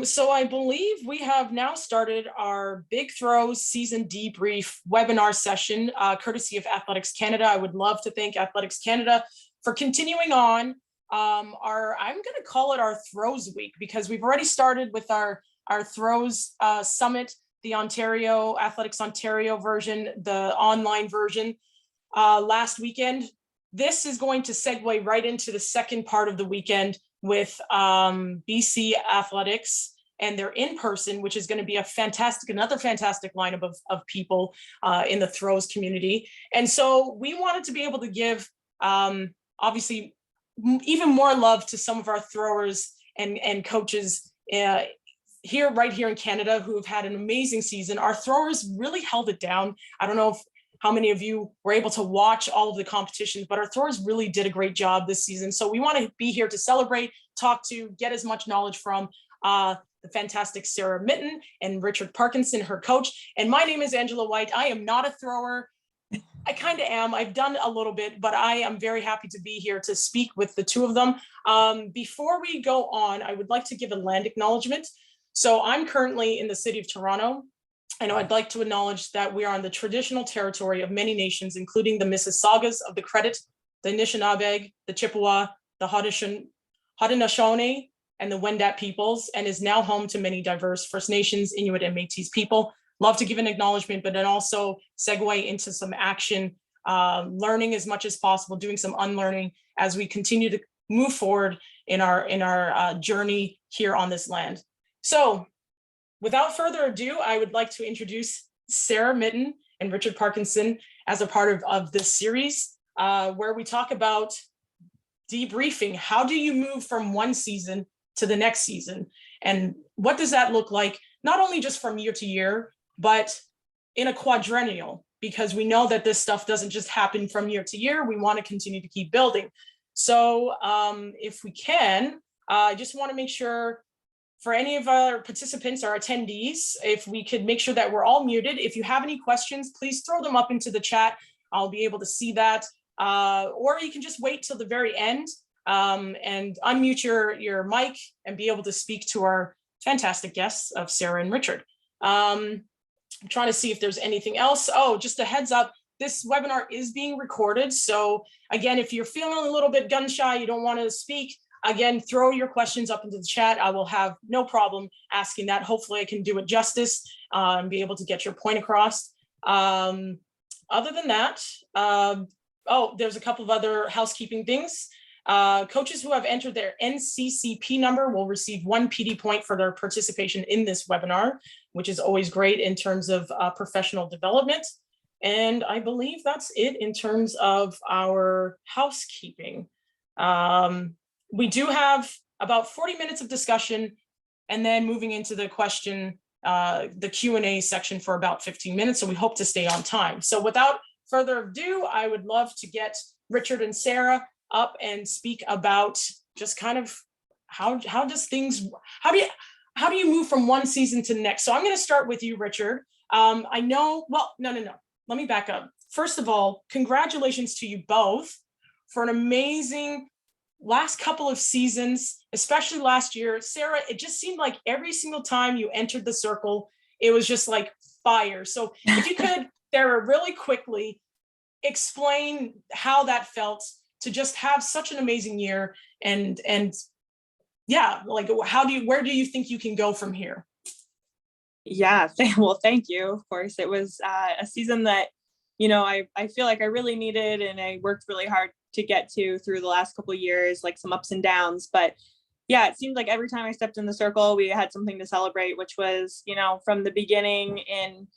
So I believe we have now started our Big Throws season debrief webinar session, courtesy of Athletics Canada. I would love to thank Athletics Canada for continuing on I'm going to call it our Throws Week, because we've already started with our Throws Summit, the Ontario Athletics Ontario version, the online version last weekend. This is going to segue right into the second part of the weekend with BC Athletics and their in-person, which is going to be another fantastic lineup of people in the throws community. And so we wanted to be able to give, obviously, even more love to some of our throwers and coaches right here in Canada who have had an amazing season. Our throwers really held it down. I don't know how many of you were able to watch all of the competitions, but our throwers really did a great job this season. So we want to be here to celebrate, talk to, get as much knowledge from the fantastic Sarah Mitton and Richard Parkinson, her coach. And my name is Angela Whyte. I am not a thrower. I kind of am. I've done a little bit, but I am very happy to be here to speak with the two of them. Before we go on, I would like to give a land acknowledgement. So I'm currently in the city of Toronto. I know I'd like to acknowledge that we are on the traditional territory of many nations, including the Mississaugas of the Credit, the Anishinaabe, the Chippewa, the Haudenosaunee, and the Wendat peoples, and is now home to many diverse First Nations, Inuit, and Métis people. Love to give an acknowledgement, but then also segue into some action, learning as much as possible, doing some unlearning as we continue to move forward in our journey here on this land. So, without further ado, I would like to introduce Sarah Mitton and Richard Parkinson as a part of this series, where we talk about debriefing. How do you move from one season to the next season? And what does that look like, not only just from year to year, but in a quadrennial, because we know that this stuff doesn't just happen from year to year. We want to continue to keep building. So if we can, I just want to make sure, for any of our participants or attendees, if we could make sure that we're all muted. If you have any questions, please throw them up into the chat. I'll be able to see that. Or you can just wait till the very end and unmute your mic and be able to speak to our fantastic guests of Sarah and Richard. I'm trying to see if there's anything else. Oh, just a heads up, this webinar is being recorded. So again, if you're feeling a little bit gun shy, you don't want to speak, again, throw your questions up into the chat. I will have no problem asking that. Hopefully I can do it justice and be able to get your point across. Other than that, there's a couple of other housekeeping things. Coaches who have entered their NCCP number will receive 1 PD point for their participation in this webinar, which is always great in terms of professional development. And I believe that's it in terms of our housekeeping. We do have about 40 minutes of discussion, and then moving into the the Q&A section for about 15 minutes. So we hope to stay on time. So without further ado, I would love to get Richard and Sarah up and speak about just kind of how do you move from one season to the next? So I'm going to start with you, Richard. No. Let me back up. First of all, congratulations to you both for an amazing last couple of seasons, especially last year. Sarah, it just seemed like every single time you entered the circle, it was just like fire. So if you could, Sarah, really quickly explain how that felt to just have such an amazing year, and yeah, like where do you think you can go from here? Yeah, well, thank you. Of course, it was a season that, I feel like I really needed, and I worked really hard to get to through the last couple of years, like some ups and downs. But yeah, it seemed like every time I stepped in the circle, we had something to celebrate, which was, from the beginning in,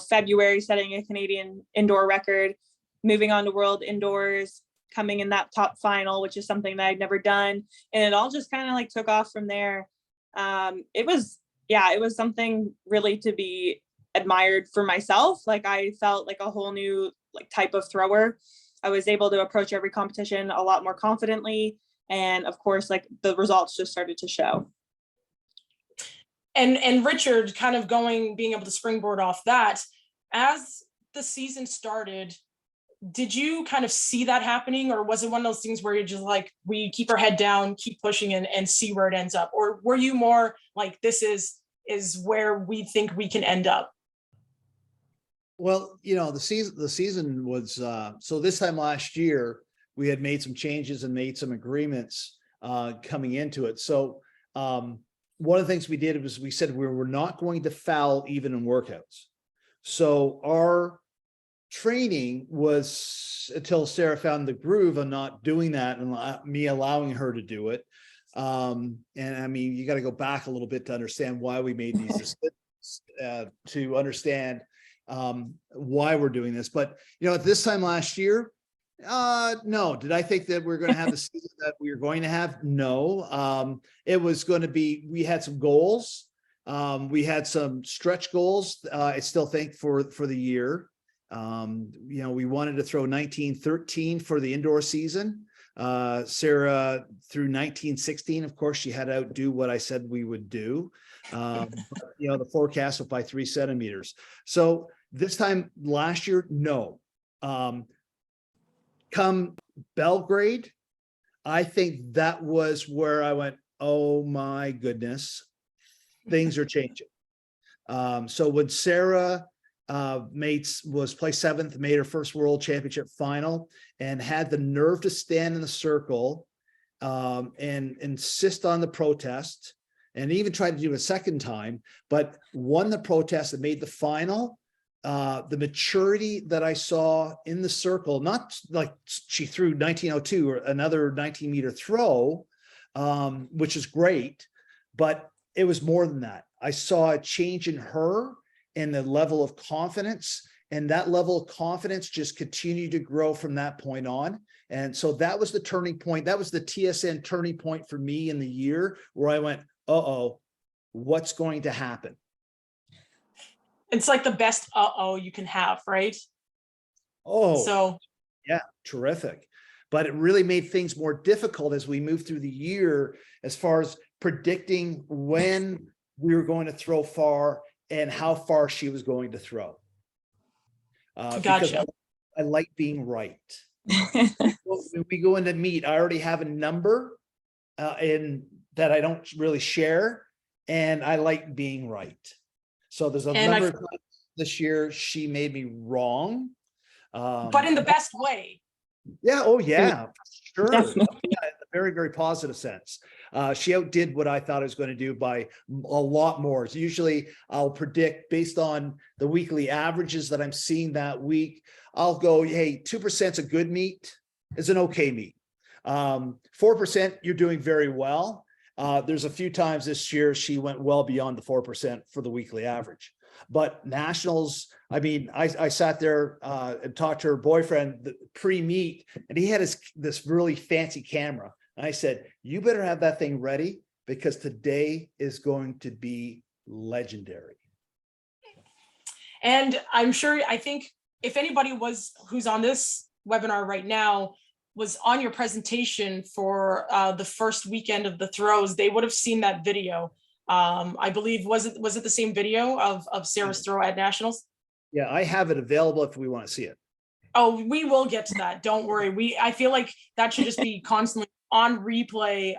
February, setting a Canadian indoor record, moving on to World Indoors, coming in that top final, which is something that I'd never done. And it all just kind of like took off from there. It was something really to be admired for myself. Like I felt like a whole new type of thrower. I was able to approach every competition a lot more confidently. And of course, the results just started to show. And Richard, kind of being able to springboard off that, as the season started, did you kind of see that happening, or was it one of those things where you're just like, we keep our head down, keep pushing and see where it ends up? Or were you more like, this is where we think we can end up? Well, the season was, so this time last year, we had made some changes and made some agreements coming into it. So one of the things we did was we said we were not going to foul even in workouts. So our training was, until Sarah found the groove of not doing that and me allowing her to do it. And I mean, you got to go back a little bit to understand why we made these decisions, to understand why we're doing this. But at this time last year, no. Did I think that we're going to have the season that we were going to have? No. It was going to be, we had some goals. We had some stretch goals. I still think for the year. We wanted to throw 1913 for the indoor season. Sarah through 1916. Of course, she had to outdo what I said we would do. The forecast was by 3 centimeters. So this time last year, no. Come Belgrade, I think that was where I went, oh my goodness, things are changing. So when Sarah was placed 7th, made her first world championship final, and had the nerve to stand in the circle and insist on the protest, and even tried to do it a second time, but won the protest and made the final. The maturity that I saw in the circle, not like she threw 1902 or another 19-meter throw, which is great, but it was more than that. I saw a change in her and the level of confidence, and that level of confidence just continued to grow from that point on. And so that was the turning point. That was the TSN turning point for me in the year where I went, uh-oh, what's going to happen? It's like the best uh-oh you can have, right? Oh, so yeah, terrific. But it really made things more difficult as we moved through the year, as far as predicting when we were going to throw far and how far she was going to throw. Because I like being right. When we go into meet, I already have a number in that I don't really share, and I like being right. So there's a number of times this year she made me wrong. But in the best way. Yeah. Oh, yeah. Sure. Definitely. Yeah, in a very, very positive sense. She outdid what I thought I was going to do by a lot more. So usually I'll predict based on the weekly averages that I'm seeing that week. I'll go, hey, 2% is a good meet. It's an okay meet. 4%, you're doing very well. There's a few times this year she went well beyond the 4% for the weekly average. But nationals, I mean, I sat there and talked to her boyfriend pre-meet, and he had this really fancy camera. And I said, you better have that thing ready, because today is going to be legendary. And I think if anybody who's on this webinar right now was on your presentation for the first weekend of the throws, they would have seen that video. I believe, was it the same video of Sarah's throw at nationals? Yeah, I have it available if we want to see it. Oh, we will get to that. Don't worry. I feel like that should just be constantly on replay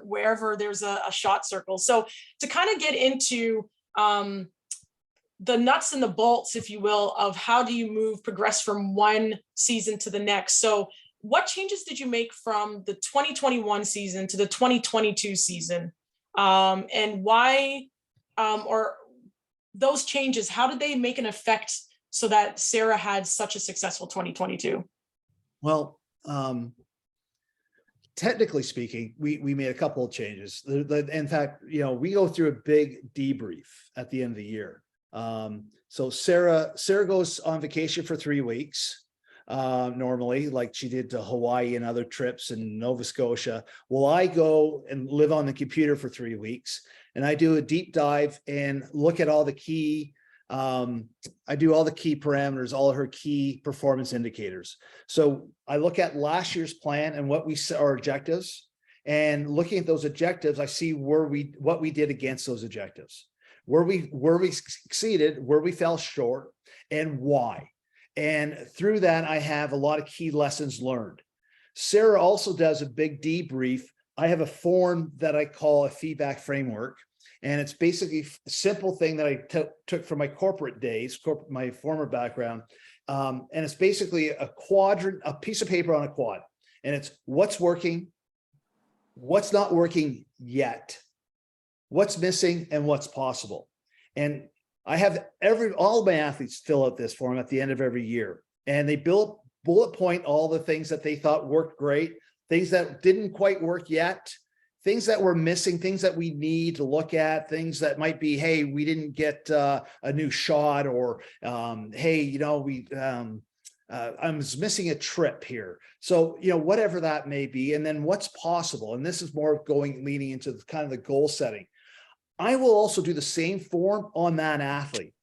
wherever there's a shot circle. So to kind of get into the nuts and the bolts, if you will, of how do you progress from one season to the next. So what changes did you make from the 2021 season to the 2022 season? And why, or those changes, how did they make an effect so that Sarah had such a successful 2022? Well, technically speaking, we made a couple of changes. In fact, we go through a big debrief at the end of the year. So Sarah goes on vacation for 3 weeks. Normally, like she did to Hawaii and other trips in Nova Scotia. Well, I go and live on the computer for 3 weeks, and I do a deep dive and look at all the key, I do all the key parameters, all of her key performance indicators. So I look at last year's plan and what we set our objectives, and looking at those objectives, I see what we did against those objectives, where we succeeded, where we fell short, and why. And through that, I have a lot of key lessons learned. Sarah also does a big debrief. I have a form that I call a feedback framework. And it's basically a simple thing that I took from my corporate days, my former background. And it's basically a quadrant, a piece of paper on a quad. And it's what's working, what's not working yet, what's missing, and what's possible. And I have all of my athletes fill out this form at the end of every year. And they bullet point all the things that they thought worked great, things that didn't quite work yet, things that were missing, things that we need to look at, things that might be, hey, we didn't get a new shot, or hey, you know, I was missing a trip here. So, you know, whatever that may be, and then what's possible. And this is more leaning into kind of the goal setting. I will also do the same form on that athlete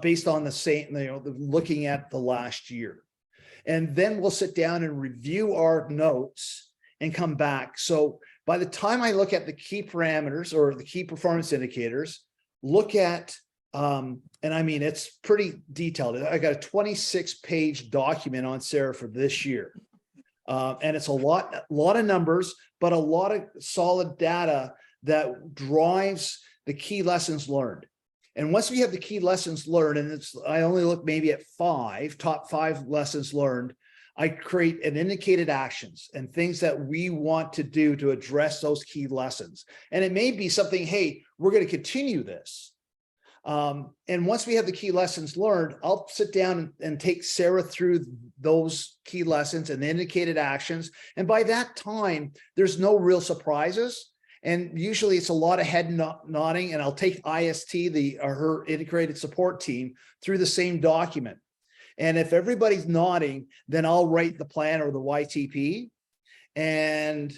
based on the same, you know, looking at the last year. And then we'll sit down and review our notes and come back. So by the time I look at the key parameters or the key performance indicators, look at, and I mean, it's pretty detailed. I got a 26-page document on Sarah for this year. And it's a lot of numbers, but a lot of solid data that drives the key lessons learned. And once we have the key lessons learned, and I only look maybe at top five lessons learned, I create an indicated actions and things that we want to do to address those key lessons. And it may be something, hey, we're going to continue this. And once we have the key lessons learned, I'll sit down and take Sarah through those key lessons and indicated actions. And by that time, there's no real surprises. And usually it's a lot of head nodding, and I'll take IST, her integrated support team, through the same document. And if everybody's nodding, then I'll write the plan or the YTP, and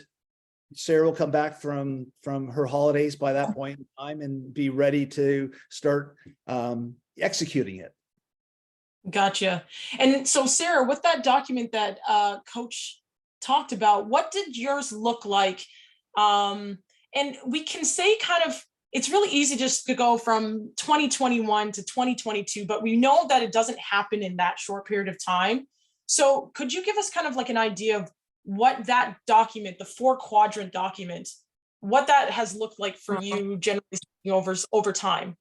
Sarah will come back from her holidays by that point in time and be ready to start executing it. Gotcha. And so, Sarah, with that document that Coach talked about, what did yours look like? And we can say kind of, it's really easy just to go from 2021 to 2022, but we know that it doesn't happen in that short period of time. So could you give us kind of like an idea of what that document, the 4-quadrant document, what that has looked like for you generally over time?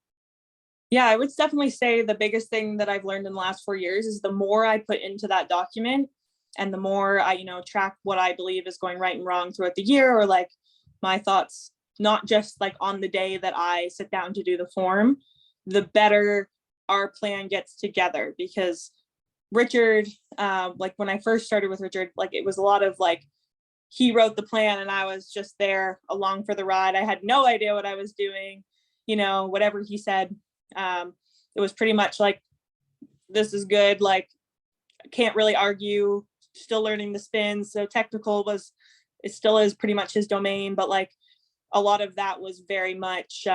Yeah, I would definitely say the biggest thing that I've learned in the last 4 years is the more I put into that document and the more I, track what I believe is going right and wrong throughout the year, or like my thoughts, not just like on the day that I sit down to do the form, the better our plan gets together. Because Richard, like when I first started with Richard, like it was a lot of like, he wrote the plan and I was just there along for the ride. I had no idea what I was doing, whatever he said. It was pretty much like, this is good. Like, can't really argue, still learning the spins. So technical it still is pretty much his domain, but like a lot of that was very much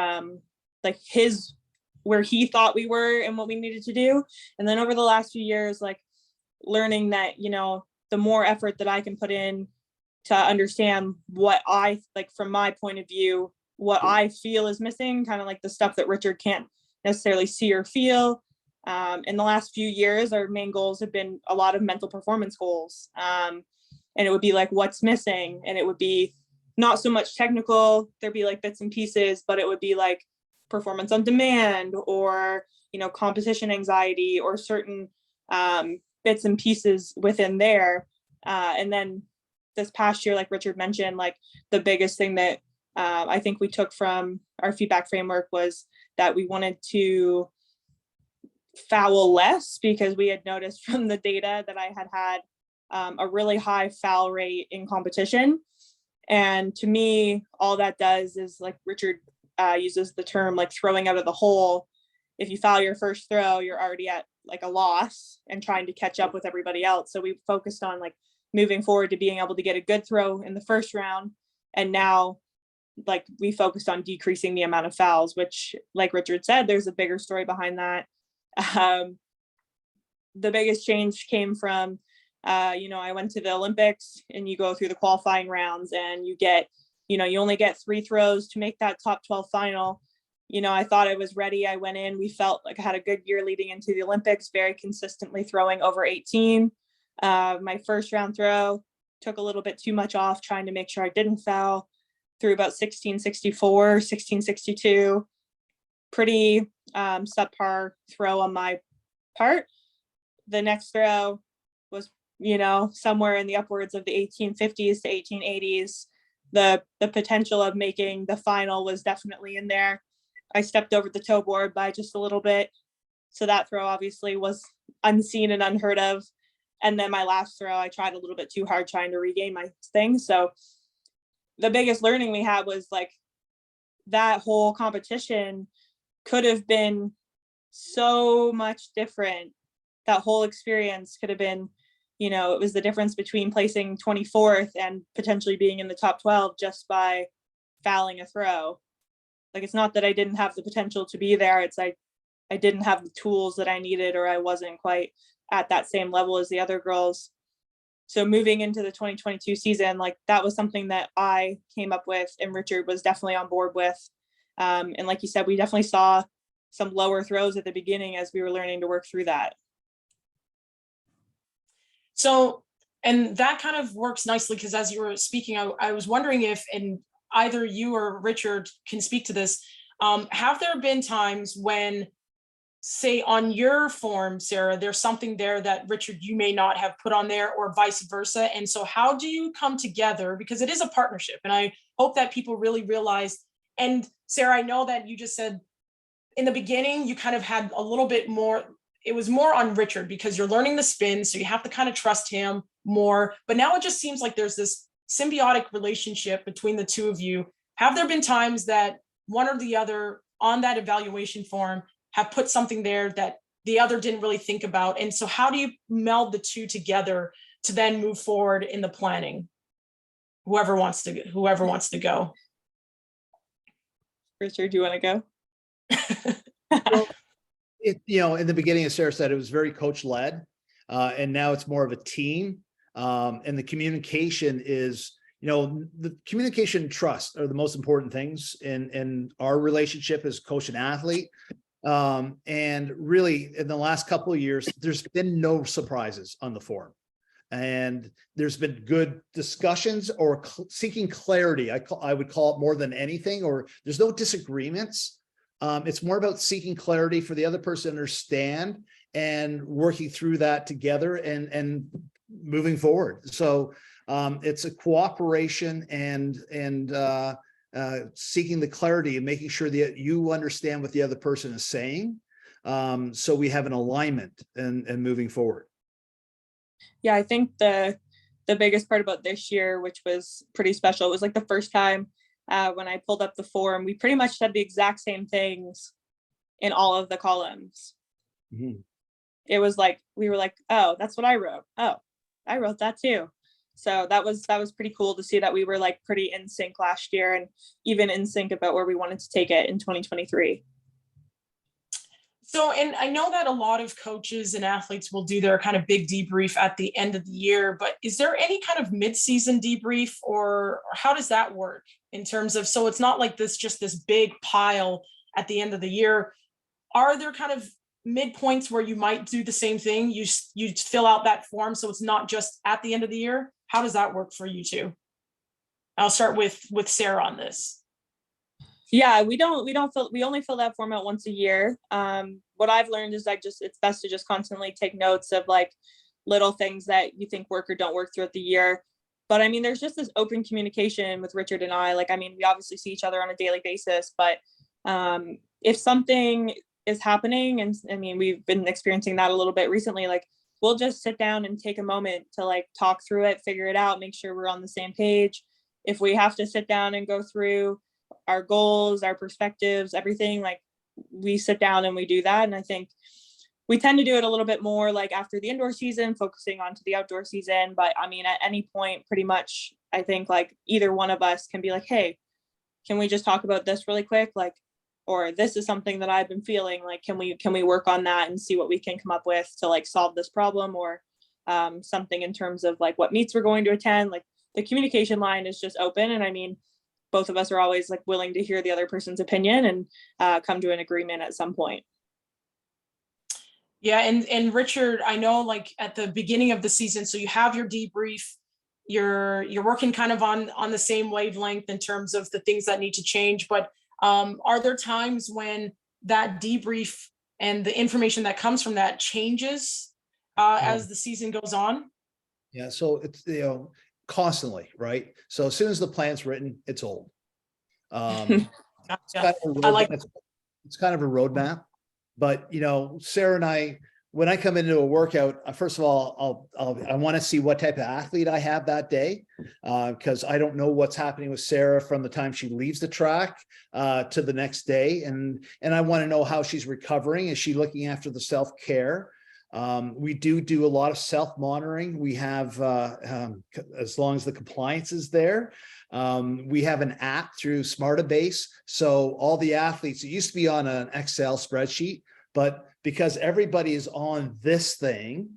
like where he thought we were and what we needed to do. And then over the last few years, like learning that, the more effort that I can put in to understand what I like from my point of view, what I feel is missing, kind of like the stuff that Richard can't necessarily see or feel. In the last few years, our main goals have been a lot of mental performance goals. And it would be like, what's missing? And it would be not so much technical, there'd be like bits and pieces, but it would be like performance on demand or, competition anxiety or certain bits and pieces within there. And then this past year, like Richard mentioned, like the biggest thing that I think we took from our feedback framework was that we wanted to foul less, because we had noticed from the data that I had a really high foul rate in competition. And to me, all that does is, like Richard uses the term like throwing out of the hole. If you foul your first throw, you're already at like a loss and trying to catch up with everybody else. So we focused on like moving forward to being able to get a good throw in the first round. And now like we focused on decreasing the amount of fouls, which like Richard said, there's a bigger story behind that. The biggest change came from, I went to the Olympics and you go through the qualifying rounds and you get, you only get 3 throws to make that top 12 final. I thought I was ready. I went in, we felt like I had a good year leading into the Olympics, very consistently throwing over 18. My first round throw took a little bit too much off, trying to make sure I didn't foul, threw about 1664, 1662, pretty subpar throw on my part. The next throw was, somewhere in the upwards of the 1850s to 1880s. The potential of making the final was definitely in there. I stepped over the toe board by just a little bit. So that throw obviously was unseen and unheard of. And then my last throw, I tried a little bit too hard trying to regain my thing. So the biggest learning we had was like that whole competition could have been so much different. That whole experience could have been, it was the difference between placing 24th and potentially being in the top 12 just by fouling a throw. Like, it's not that I didn't have the potential to be there. It's I didn't have the tools that I needed, or I wasn't quite at that same level as the other girls. So moving into the 2022 season, like that was something that I came up with and Richard was definitely on board with. And like you said, we definitely saw some lower throws at the beginning as we were learning to work through that. So, and that kind of works nicely because as you were speaking, I was wondering if, and either you or Richard can speak to this, have there been times when, say on your form, Sarah, there's something there that Richard, you may not have put on there or vice versa. And so how do you come together? Because it is a partnership. And I hope that people really realize, and Sarah, I know that you just said in the beginning, you kind of had a little bit more, it was more on Richard because you're learning the spin. So you have to kind of trust him more, but now it just seems like there's this symbiotic relationship between the two of you. Have there been times that one or the other on that evaluation form have put something there that the other didn't really think about? And so how do you meld the two together to then move forward in the planning? Whoever wants to go. Richard, do you want to go? Well, in the beginning, as Sarah said, it was very coach led, and now it's more of a team. And the communication is, the communication and trust are the most important things in our relationship as coach and athlete. And really in the last couple of years, there's been no surprises on the form, and there's been good discussions or seeking clarity. I would call it more than anything, or there's no disagreements. It's more about seeking clarity for the other person to understand and working through that together and moving forward. So it's a cooperation and seeking the clarity and making sure that you understand what the other person is saying. So we have an alignment and moving forward. Yeah, I think the biggest part about this year, which was pretty special, was like the first time when I pulled up the form, we pretty much said the exact same things in all of the columns. Mm-hmm. It was like, we were like, oh, that's what I wrote. Oh, I wrote that too. So that was pretty cool to see that we were like pretty in sync last year, and even in sync about where we wanted to take it in 2023. So, and I know that a lot of coaches and athletes will do their kind of big debrief at the end of the year, but is there any kind of mid-season debrief, or how does that work in terms of, so it's not like just this big pile at the end of the year. Are there kind of midpoints where you might do the same thing? You fill out that form so it's not just at the end of the year. How does that work for you two? I'll start with Sarah on this. Yeah, we only fill that form out once a year. What I've learned is it's best to just constantly take notes of like little things that you think work or don't work throughout the year. But I mean, there's just this open communication with Richard and I. Like, I mean, we obviously see each other on a daily basis, but if something is happening, and I mean, we've been experiencing that a little bit recently, like we'll just sit down and take a moment to like talk through it, figure it out, make sure we're on the same page. If we have to sit down and go through our goals, our perspectives, everything, like we sit down and we do that. And I think we tend to do it a little bit more like after the indoor season, focusing on to the outdoor season. But I mean, at any point, pretty much, I think like either one of us can be like, hey, can we just talk about this really quick? Like, or this is something that I've been feeling like, can we work on that and see what we can come up with to like solve this problem, or something in terms of like what meets we're going to attend. Like the communication line is just open. And I mean, both of us are always like willing to hear the other person's opinion and come to an agreement at some point. Yeah, and Richard, I know like at the beginning of the season, so you have your debrief, you're working kind of on the same wavelength in terms of the things that need to change, but are there times when that debrief and the information that comes from that changes as the season goes on? Yeah, so it's, constantly, right? So as soon as the plan's written, it's old. It's Gotcha. it's kind of a roadmap, but Sarah and I, when I come into a workout, first of all, I want to see what type of athlete I have that day, because I don't know what's happening with Sarah from the time she leaves the track to the next day, and I want to know how she's recovering. Is she looking after the self-care? We do a lot of self-monitoring. We have, as long as the compliance is there, we have an app through Smartabase. So all the athletes, it used to be on an Excel spreadsheet, but because everybody is on this thing,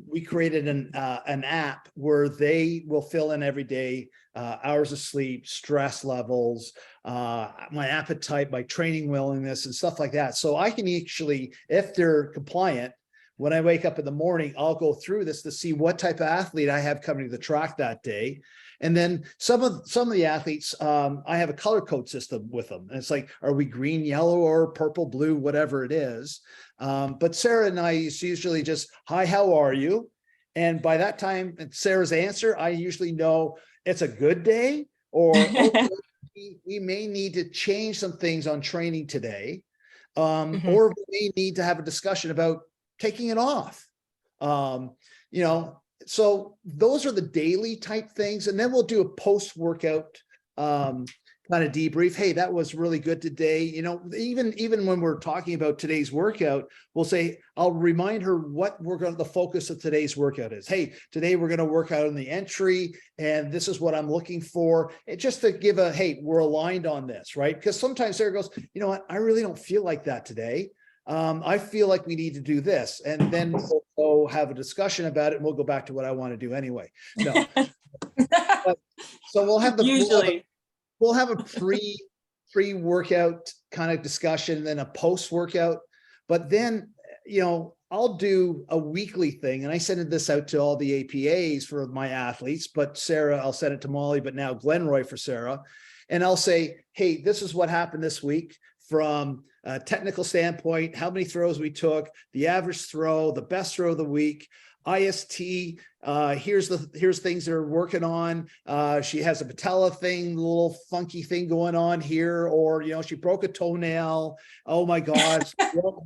we created an app where they will fill in every day, hours of sleep, stress levels, my appetite, my training willingness, and stuff like that. So I can actually, if they're compliant, when I wake up in the morning, I'll go through this to see what type of athlete I have coming to the track that day. And then some of the athletes, I have a color code system with them. And it's like, are we green, yellow, or purple, blue, whatever it is. But Sarah and I usually just, hi, how are you? And by that time, Sarah's answer, I usually know it's a good day, or okay, we may need to change some things on training today. Or we may need to have a discussion about taking it off. So those are the daily type things. And then we'll do a post-workout kind of debrief. Hey, that was really good today. Even when we're talking about today's workout, we'll say, I'll remind her what the focus of today's workout is. Hey, today we're going to work out on the entry, and this is what I'm looking for. And just to give hey, we're aligned on this, right? Because sometimes Sarah goes, you know what, I really don't feel like that today. I feel like we need to do this, and then we'll go have a discussion about it, and we'll go back to what I want to do anyway. No, so we'll have we'll have a pre-workout kind of discussion, then a post-workout. But then, I'll do a weekly thing, and I send this out to all the APAs for my athletes. But Sarah, I'll send it to Molly, but now Glenroy for Sarah, and I'll say, hey, this is what happened this week from a technical standpoint, how many throws we took, the average throw, the best throw of the week, IST, here's things they're working on. She has a patella thing, little funky thing going on here, or, she broke a toenail. Oh my gosh,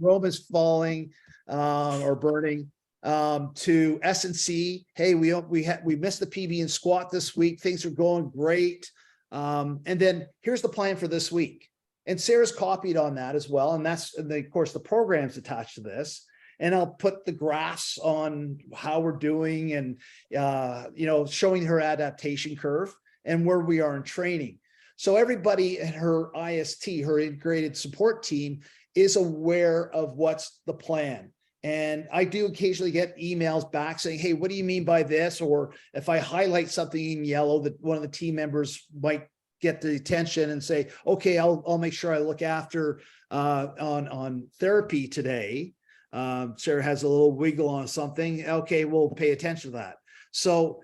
Rome is falling or burning. To S&C, hey, we missed the PB and squat this week. Things are going great. And then here's the plan for this week. And Sarah's copied on that as well. And of course, the program's attached to this. And I'll put the graphs on how we're doing and, showing her adaptation curve and where we are in training. So everybody at her IST, her integrated support team, is aware of what's the plan. And I do occasionally get emails back saying, hey, what do you mean by this? Or if I highlight something in yellow that one of the team members might get the attention and say, okay, I'll make sure I look after on therapy today. Sarah has a little wiggle on something. Okay, we'll pay attention to that. So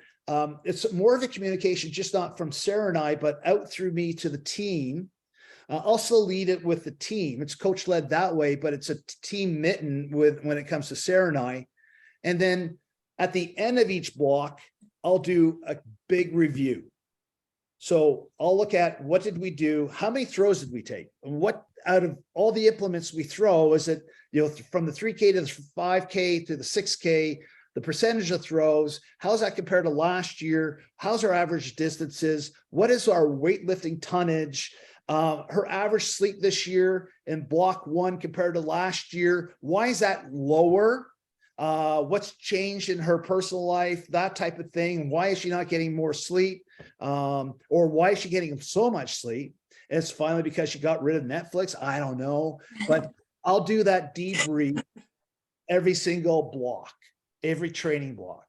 it's more of a communication, just not from Sarah and I, but out through me to the team. Also lead it with the team. It's coach led that way, but it's a team Mitton when it comes to Sarah and I. And then at the end of each block, I'll do a big review. So I'll look at what did we do? How many throws did we take? What out of all the implements we throw, is it, from the 3K to the 5K to the 6K, the percentage of throws, how's that compared to last year? How's our average distances? What is our weightlifting tonnage? Her average sleep this year in block 1 compared to last year, why is that lower? What's changed in her personal life, that type of thing. Why is she not getting more sleep? Or why is she getting so much sleep? It's finally because she got rid of Netflix. I don't know, but I'll do that debrief every single block, every training block.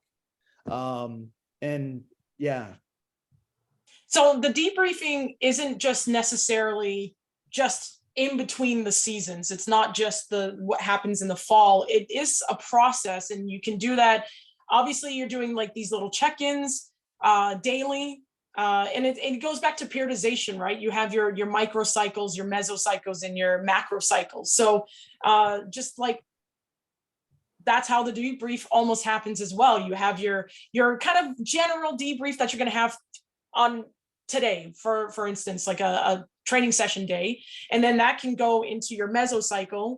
And yeah. So the debriefing isn't just necessarily just in between the seasons. It's not just what happens in the fall. It is a process, and you can do that. Obviously, you're doing like these little check-ins daily. And it goes back to periodization, right? You have your microcycles, your mesocycles, and your macrocycles. So just like that's how the debrief almost happens as well. You have your kind of general debrief that you're going to have on today, for instance, like a training session day, and then that can go into your mesocycle,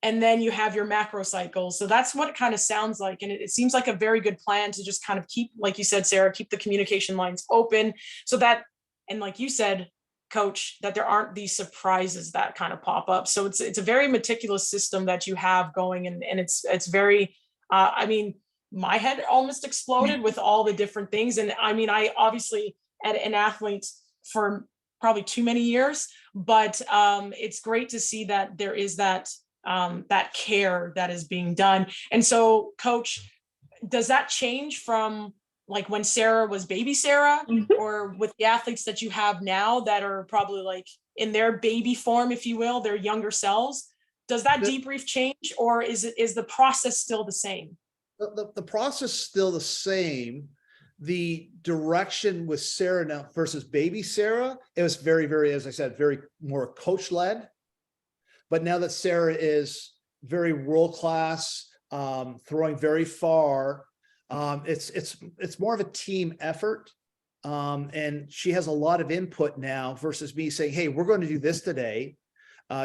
and then you have your macro cycle. So that's what it kind of sounds like. And it seems like a very good plan to just kind of keep, like you said, Sarah, keep the communication lines open so that, and like you said, Coach, that there aren't these surprises that kind of pop up. So it's a very meticulous system that you have going, and it's very, I mean, my head almost exploded with all the different things. And I mean, I obviously an athlete for probably too many years, but it's great to see that there is that care that is being done. And so, Coach, does that change from like when Sarah was baby Sarah, or with the athletes that you have now that are probably like in their baby form, if you will, their younger selves? Does that debrief change, or is the process still the same? The process is still the same. The direction with Sarah now versus baby Sarah, it was very, very, as I said, very more coach led. But now that Sarah is very world class, throwing very far, it's more of a team effort. And she has a lot of input now versus me saying, hey, we're going to do this today.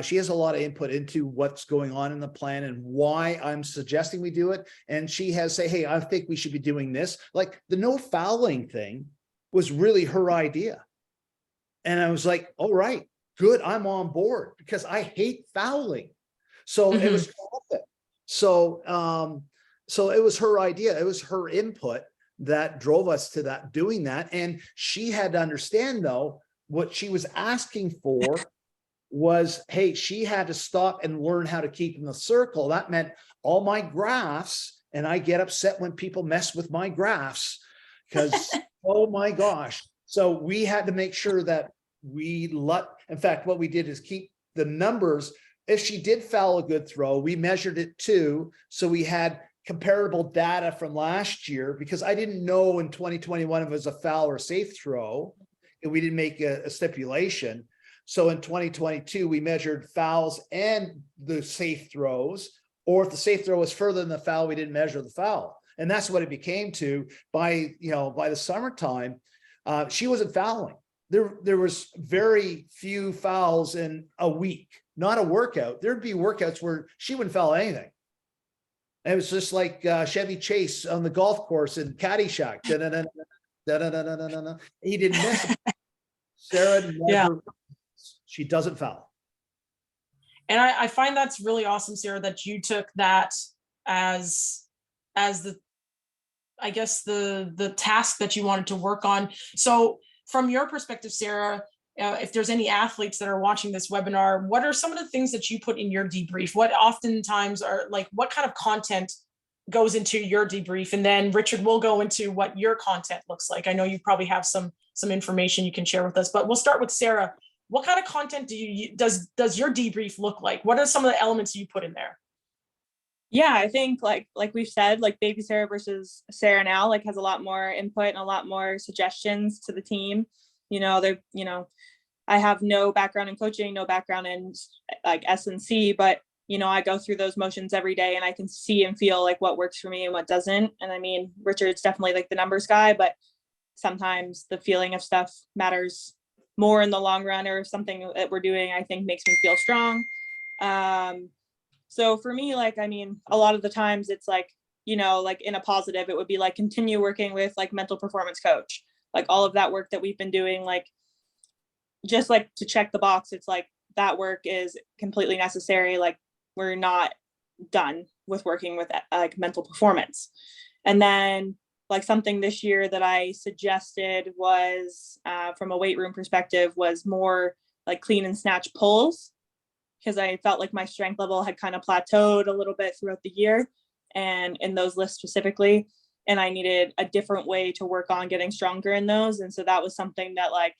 She has a lot of input into what's going on in the plan and why I'm suggesting we do it. And she has say, hey, I think we should be doing this. Like the no fouling thing was really her idea. And I was like, all right, good, I'm on board, because I hate fouling. So it was perfect. So it was her idea. It was her input that drove us to that, doing that. And she had to understand, though, what she was asking for was, hey, she had to stop and learn how to keep in the circle. That meant all my graphs, and I get upset when people mess with my graphs because, oh my gosh. So we had to make sure that in fact, what we did is keep the numbers. If she did foul a good throw, we measured it too. So we had comparable data from last year, because I didn't know in 2021 if it was a foul or safe throw, and we didn't make a stipulation. So in 2022, we measured fouls and the safe throws, or if the safe throw was further than the foul, we didn't measure the foul. And that's what it became to by the summertime. She wasn't fouling. There was very few fouls in a week, not a workout. There'd be workouts where she wouldn't foul anything. And it was just like Chevy Chase on the golf course in Caddyshack. He didn't miss. Sarah never, she doesn't foul. And I find that's really awesome, Sarah, that you took that as the, I guess, the task that you wanted to work on. So from your perspective, Sarah, if there's any athletes that are watching this webinar, what are some of the things that you put in your debrief? What oftentimes are like, what kind of content goes into your debrief? And then Richard will go into what your content looks like. I know you probably have some information you can share with us, but we'll start with Sarah. What kind of content does your debrief look like? What are some of the elements you put in there? Yeah, I think like we've said, like baby Sarah versus Sarah now, like has a lot more input and a lot more suggestions to the team. I have no background in coaching, no background in like S&C, but I go through those motions every day, and I can see and feel like what works for me and what doesn't. And I mean, Richard's definitely like the numbers guy, but sometimes the feeling of stuff matters more in the long run, or something that we're doing, I think, makes me feel strong. So for me, like, I mean, a lot of the times it's like, like in a positive, it would be like continue working with like mental performance coach, like all of that work that we've been doing, like just like to check the box. It's like that work is completely necessary. Like we're not done with working with like mental performance. And then like something this year that I suggested was from a weight room perspective was more like clean and snatch pulls, because I felt like my strength level had kind of plateaued a little bit throughout the year, and in those lists specifically. and I needed a different way to work on getting stronger in those. And so that was something that like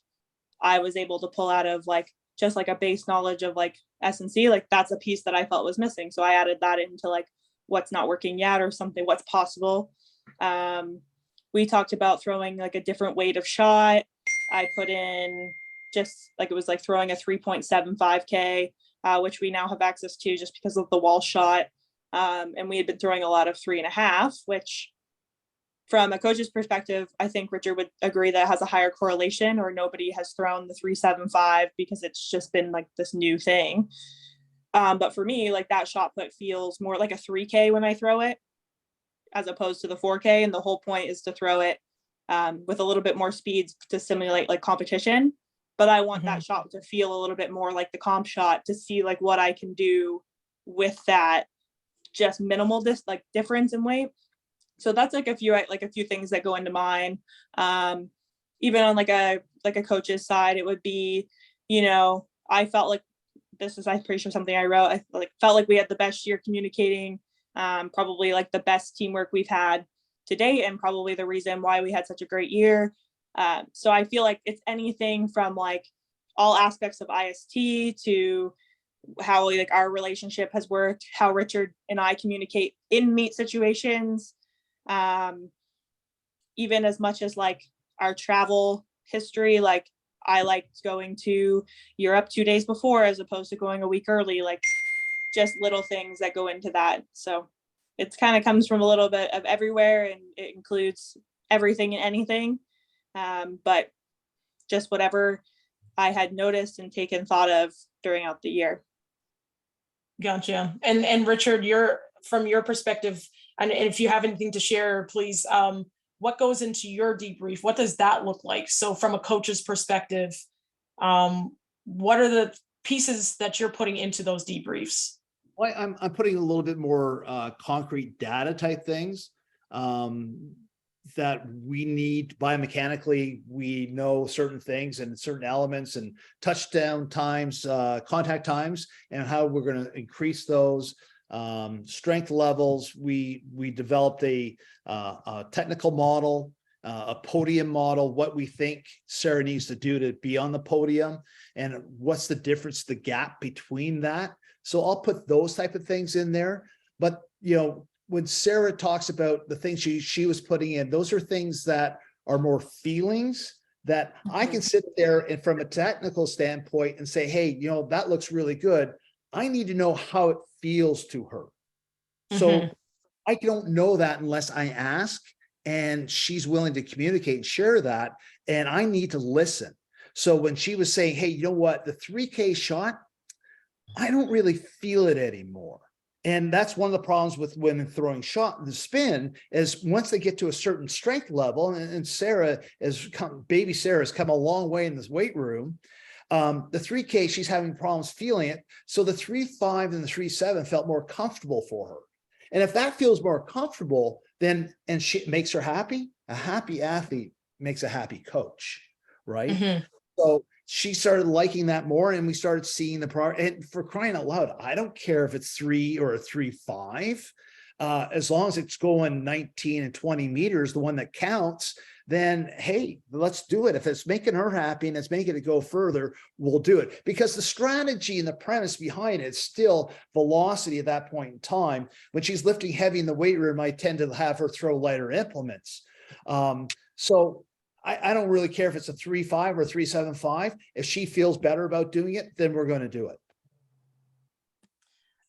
I was able to pull out of like just like a base knowledge of like S&C. Like that's a piece that I felt was missing. So I added that into like what's not working yet or something, what's possible. We talked about throwing like a different weight of shot. I put in just like it was like throwing a 3.75K, which we now have access to just because of the wall shot. And we had been throwing a lot of 3.5, which from a coach's perspective, I think Richard would agree that it has a higher correlation, or nobody has thrown the 3.75 because it's just been like this new thing. But for me, like that shot put feels more like a 3K when I throw it, as opposed to the 4K. And the whole point is to throw it with a little bit more speeds to simulate like competition. But I want that shot to feel a little bit more like the comp shot, to see like what I can do with that just minimal difference in weight. So that's like a few things that go into mine. Even on like a coach's side, it would be, you know, I felt like I'm pretty sure something I wrote. I felt like we had the best year communicating, probably like the best teamwork we've had to date, and probably the reason why we had such a great year. So I feel like it's anything from like all aspects of IST to how like our relationship has worked, how Richard and I communicate in meet situations, even as much as like our travel history. Like I liked going to Europe 2 days before as opposed to going a week early, like just little things that go into that. So it's kind of comes from a little bit of everywhere, and it includes everything and anything. But just whatever I had noticed and taken thought of during out the year. Gotcha. And Richard, from your perspective, and if you have anything to share, please, what goes into your debrief? What does that look like? So from a coach's perspective, what are the pieces that you're putting into those debriefs? Well, I'm putting a little bit more concrete data type things that we need biomechanically. We know certain things and certain elements and touchdown times, contact times, and how we're going to increase those. Strength levels. We developed a technical model, a podium model, what we think Sarah needs to do to be on the podium, and what's the difference, the gap between that. So I'll put those type of things in there. But, you know, when Sarah talks about the things she was putting in, those are things that are more feelings that I can sit there and from a technical standpoint and say, hey, you know, that looks really good. I need to know how it feels to her. So I don't know that unless I ask, and she's willing to communicate and share that. And I need to listen. So when she was saying, hey, you know what, the 3K shot, I don't really feel it anymore. And that's one of the problems with women throwing shot the spin is once they get to a certain strength level, and baby Sarah has come a long way in this weight room. The 3K, she's having problems feeling it. So the 3.5 and the 3.7 felt more comfortable for her. And if that feels more comfortable, then, and she makes her happy, a happy athlete makes a happy coach, right? So she started liking that more, and we started seeing the progress. And for crying out loud, I don't care if it's 3 or a 3.5, as long as it's going 19 and 20 meters, the one that counts, then, hey, let's do it. If it's making her happy and it's making it go further, we'll do it. Because the strategy and the premise behind it is still velocity at that point in time. When she's lifting heavy in the weight room, I tend to have her throw lighter implements. So I don't really care if it's a 3.5 or 3.75. If she feels better about doing it, then we're going to do it.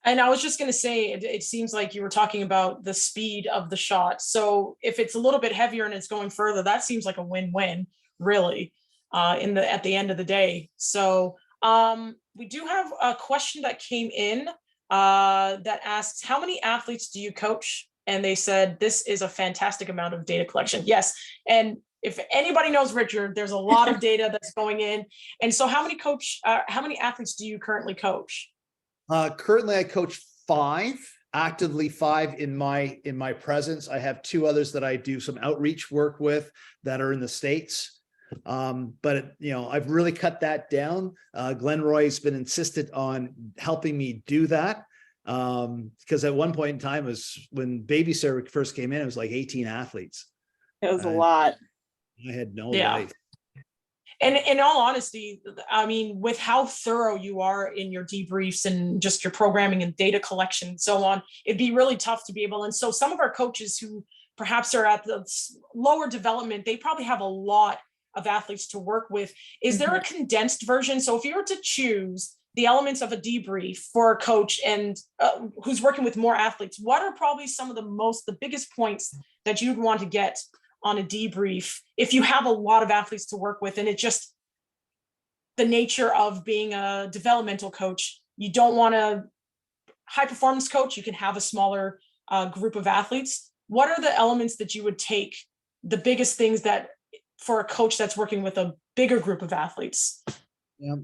And I was just going to say, it seems like you were talking about the speed of the shot. So if it's a little bit heavier and it's going further, that seems like a win-win, really, at the end of the day. So we do have a question that came in that asks, how many athletes do you coach? And they said, this is a fantastic amount of data collection. Yes. And if anybody knows Richard, there's a lot of data that's going in. And so how many athletes do you currently coach? Currently I coach 5, actively 5 in my presence. I have 2 others that I do some outreach work with that are in the States. But you know, I've really cut that down. Glenn Roy's been insistent on helping me do that. Because at one point in time, it was when baby Sarah first came in, it was like 18 athletes. It was a lot. I had no Yeah. life. And in all honesty, I mean, with how thorough you are in your debriefs and just your programming and data collection and so on, it'd be really tough to be able. And so some of our coaches who perhaps are at the lower development, they probably have a lot of athletes to work with. Is there a condensed version? So if you were to choose the elements of a debrief for a coach and who's working with more athletes, what are probably some of the biggest points that you'd want to get on a debrief if you have a lot of athletes to work with? And it's just the nature of being a developmental coach. You don't want a high performance coach. You can have a smaller group of athletes. What are the elements that you would take, the biggest things that for a coach that's working with a bigger group of athletes? Yeah,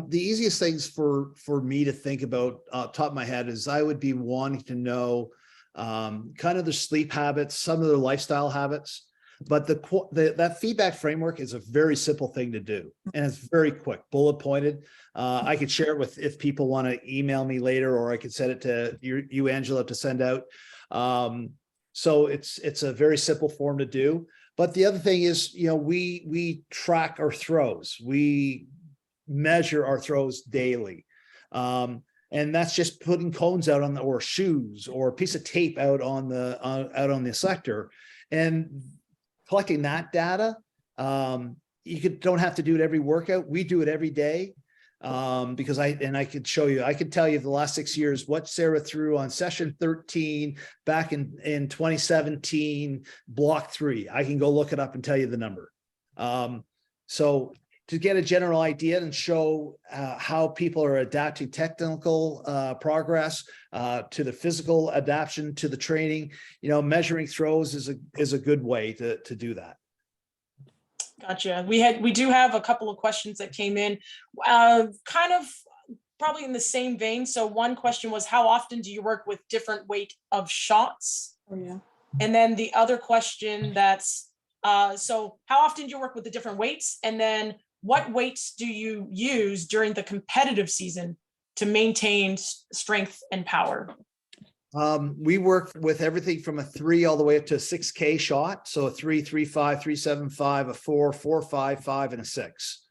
the easiest things for me to think about top of my head is I would be wanting to know kind of their sleep habits, some of their lifestyle habits. But that feedback framework is a very simple thing to do, and it's very quick, bullet pointed. I could share it with if people want to email me later, or I could send it to you, Angela, to send out. So it's a very simple form to do. But the other thing is, we track our throws. We measure our throws daily. And that's just putting cones out on or shoes or a piece of tape out on the sector and collecting that data. You don't have to do it every workout. We do it every day. Because I could show you, I could tell you the last 6 years what Sarah threw on session 13 back in 2017, block 3. I can go look it up and tell you the number. So to get a general idea and show how people are adapting technical progress to the physical adaptation to the training, measuring throws is a good way to do that. Gotcha. We do have a couple of questions that came in, kind of probably in the same vein. So one question was, how often do you work with different weight of shots? Oh, yeah. And then the other question that's, so how often do you work with the different weights? And then what weights do you use during the competitive season to maintain strength and power? We work with everything from a 3 all the way up to a 6K shot. So a 3, 3.5, 3.75, a 4, 4.55, and a 6.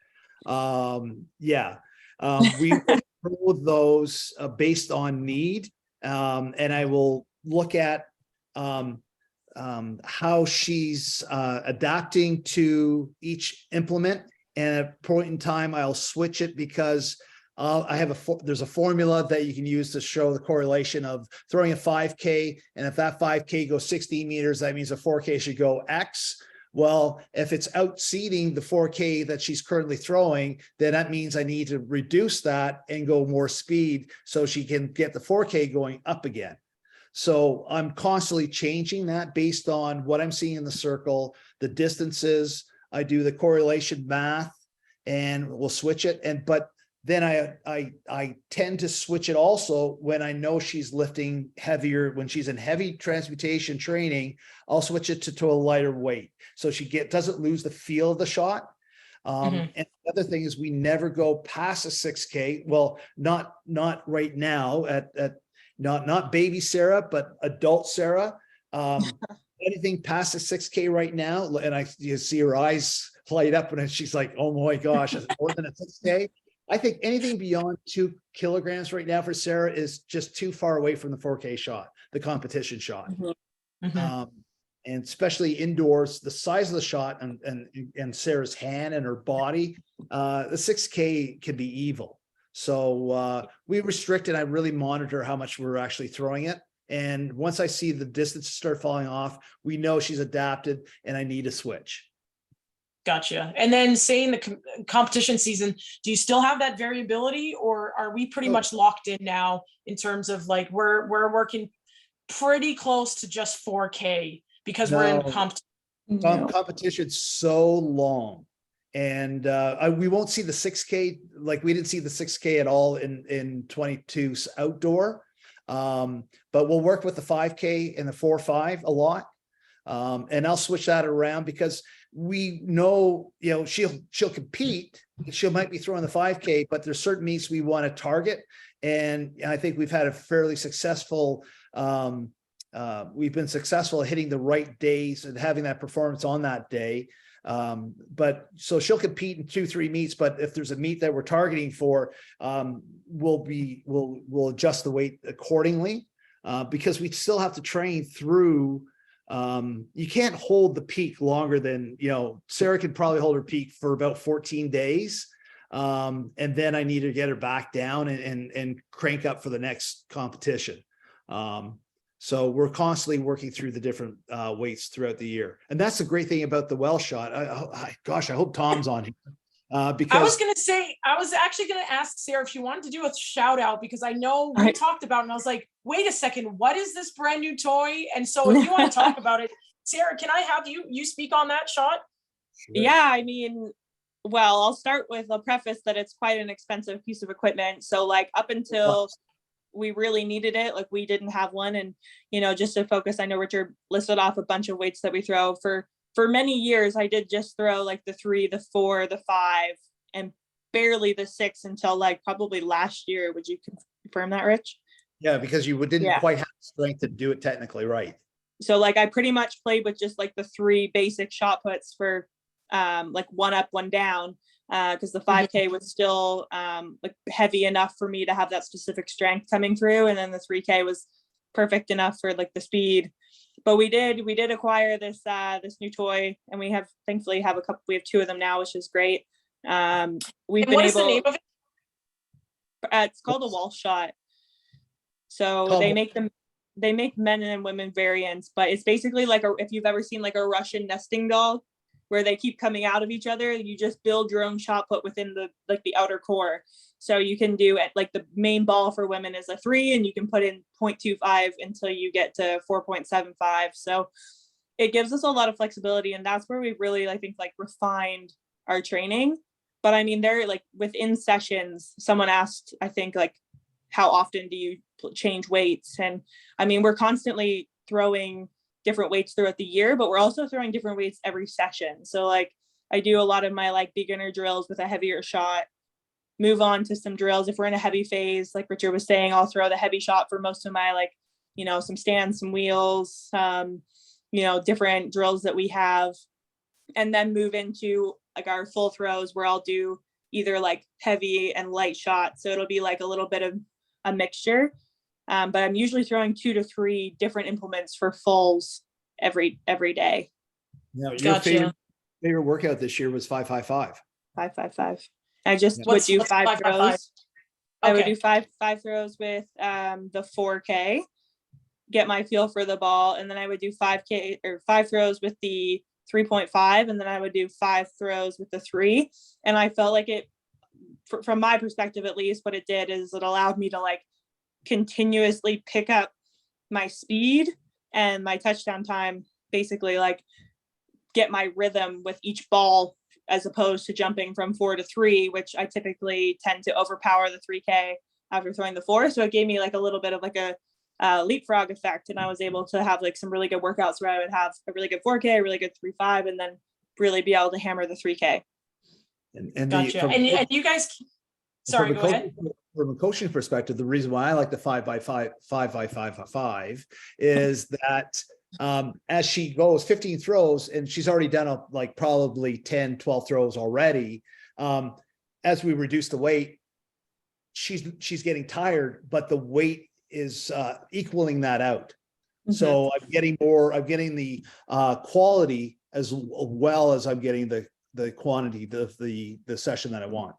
We with those based on need. And I will look at how she's adapting to each implement. And at a point in time, I'll switch it because I have there's a formula that you can use to show the correlation of throwing a 5K. And if that 5K goes 16 meters, that means a 4K should go X. Well, if it's outseeding the 4K that she's currently throwing, then that means I need to reduce that and go more speed so she can get the 4K going up again. So I'm constantly changing that based on what I'm seeing in the circle, the distances. I do the correlation math and we'll switch it. But then I tend to switch it also when I know she's lifting heavier. When she's in heavy transmutation training, I'll switch it to a lighter weight so she doesn't lose the feel of the shot. And the other thing is we never go past a 6K. Well, not right now at not baby Sarah, but adult Sarah. Anything past a 6K right now, and you see her eyes light up when she's like, "Oh my gosh, is it more than a 6K?" I think anything beyond 2 kilograms right now for Sarah is just too far away from the 4K shot, the competition shot. And especially indoors, the size of the shot and Sarah's hand and her body, the 6K can be evil. So we restrict and I really monitor how much we're actually throwing it. And once I see the distance start falling off, we know she's adapted and I need to switch. Gotcha. And then saying the competition season, do you still have that variability, or are we pretty much locked in now in terms of like we're working pretty close to just 4K because we're in competition? Competition's so long. And we won't see the 6K, like we didn't see the 6K at all in 22's outdoor. But we'll work with the 5K and the 4.5 a lot. And I'll switch that around because we know, she'll compete. She might be throwing the 5K, but there's certain meets we want to target. And I think we've had a fairly successful, we've been successful at hitting the right days and having that performance on that day. But so she'll compete in 2-3 meets, but if there's a meet that we're targeting for, we'll adjust the weight accordingly, because we still have to train through. You can't hold the peak longer than, Sarah could probably hold her peak for about 14 days. And then I need to get her back down and crank up for the next competition. So we're constantly working through the different weights throughout the year. And that's the great thing about the well shot. Gosh, I hope Tom's on here. Because I was going to say, I was actually going to ask Sarah if she wanted to do a shout out, because I know we talked about it and I was like, wait a second, what is this brand new toy? And so if you want to talk about it, Sarah, can I have you speak on that shot? Sure. Yeah, I mean, well, I'll start with a preface that it's quite an expensive piece of equipment. So like up until we really needed it, like we didn't have one. And, just to focus, I know Richard listed off a bunch of weights that we throw. For many years, I did just throw like the 3, the 4, the 5, and barely the 6 until like probably last year. Would you confirm that, Rich? Yeah, because you didn't quite have the strength to do it technically right. So like I pretty much played with just like the 3 basic shot puts for like 1 up, 1 down, because the 5K was still like heavy enough for me to have that specific strength coming through, and then the 3K was perfect enough for like the speed. But we did acquire this new toy, and we thankfully have we have 2 of them now, which is great. We've been what is the name of it? It's called a wall shot. So they make men and women variants, but it's basically like if you've ever seen like a Russian nesting doll where they keep coming out of each other, you just build your own shot put within the outer core. So you can do it like the main ball for women is a 3, and you can put in 0.25 until you get to 4.75. So it gives us a lot of flexibility, and that's where we've really, I think, like refined our training. But I mean, they're like within sessions, someone asked, I think, like, how often do you change weights? And I mean, we're constantly throwing different weights throughout the year, but we're also throwing different weights every session. So like I do a lot of my like beginner drills with a heavier shot, move on to some drills. If we're in a heavy phase, like Richard was saying, I'll throw the heavy shot for most of my like, some stands, some wheels, different drills that we have, and then move into like our full throws where I'll do either like heavy and light shots. So it'll be like a little bit of a mixture. But I'm usually throwing 2 to 3 different implements for fulls every day. Now, your favorite workout this year was 5-5-5. 5-5-5. I just would do 5 throws. Okay. I would do five throws with the 4K, get my feel for the ball, and then I would do 5K or 5 throws with the 3.5, and then I would do 5 throws with the 3. And I felt like it, from my perspective at least, what it did is it allowed me to like continuously pick up my speed and my touchdown time, basically like get my rhythm with each ball, as opposed to jumping from 4 to 3, which I typically tend to overpower the 3K after throwing the 4. So it gave me like a little bit of like a leapfrog effect, and I was able to have like some really good workouts where I would have a really good 4K, a really good 3.5, and then really be able to hammer the 3K. And gotcha. And you guys, sorry, go ahead. From a coaching perspective, the reason why I like the 5-by-5 is that as she goes 15 throws, and she's already done like probably 10, 12 throws already. As we reduce the weight, she's getting tired, but the weight is equaling that out. Mm-hmm. So I'm getting the quality as well as I'm getting the quantity, the session that I want.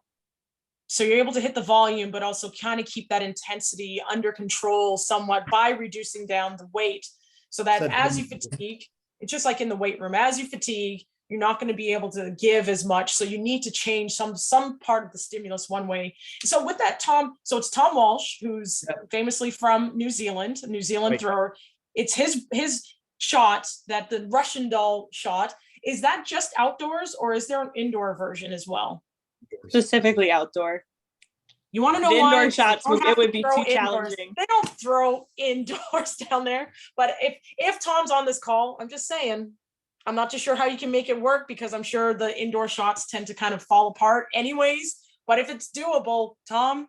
So you're able to hit the volume, but also kind of keep that intensity under control somewhat by reducing down the weight, so that as you fatigue, it's just like in the weight room, as you fatigue, you're not going to be able to give as much. So you need to change some part of the stimulus one way. So with that, Tom, so it's Tom Walsh, who's famously from New Zealand right. Thrower. It's his shot, that the Russian doll shot. Is that just outdoors, or is there an indoor version as well? Specifically outdoor. You want to know the why? Indoor shots, it would be too challenging. They don't throw indoors down there. But if Tom's on this call, I'm just saying, I'm not too sure how you can make it work, because I'm sure the indoor shots tend to kind of fall apart anyways. But if it's doable, Tom,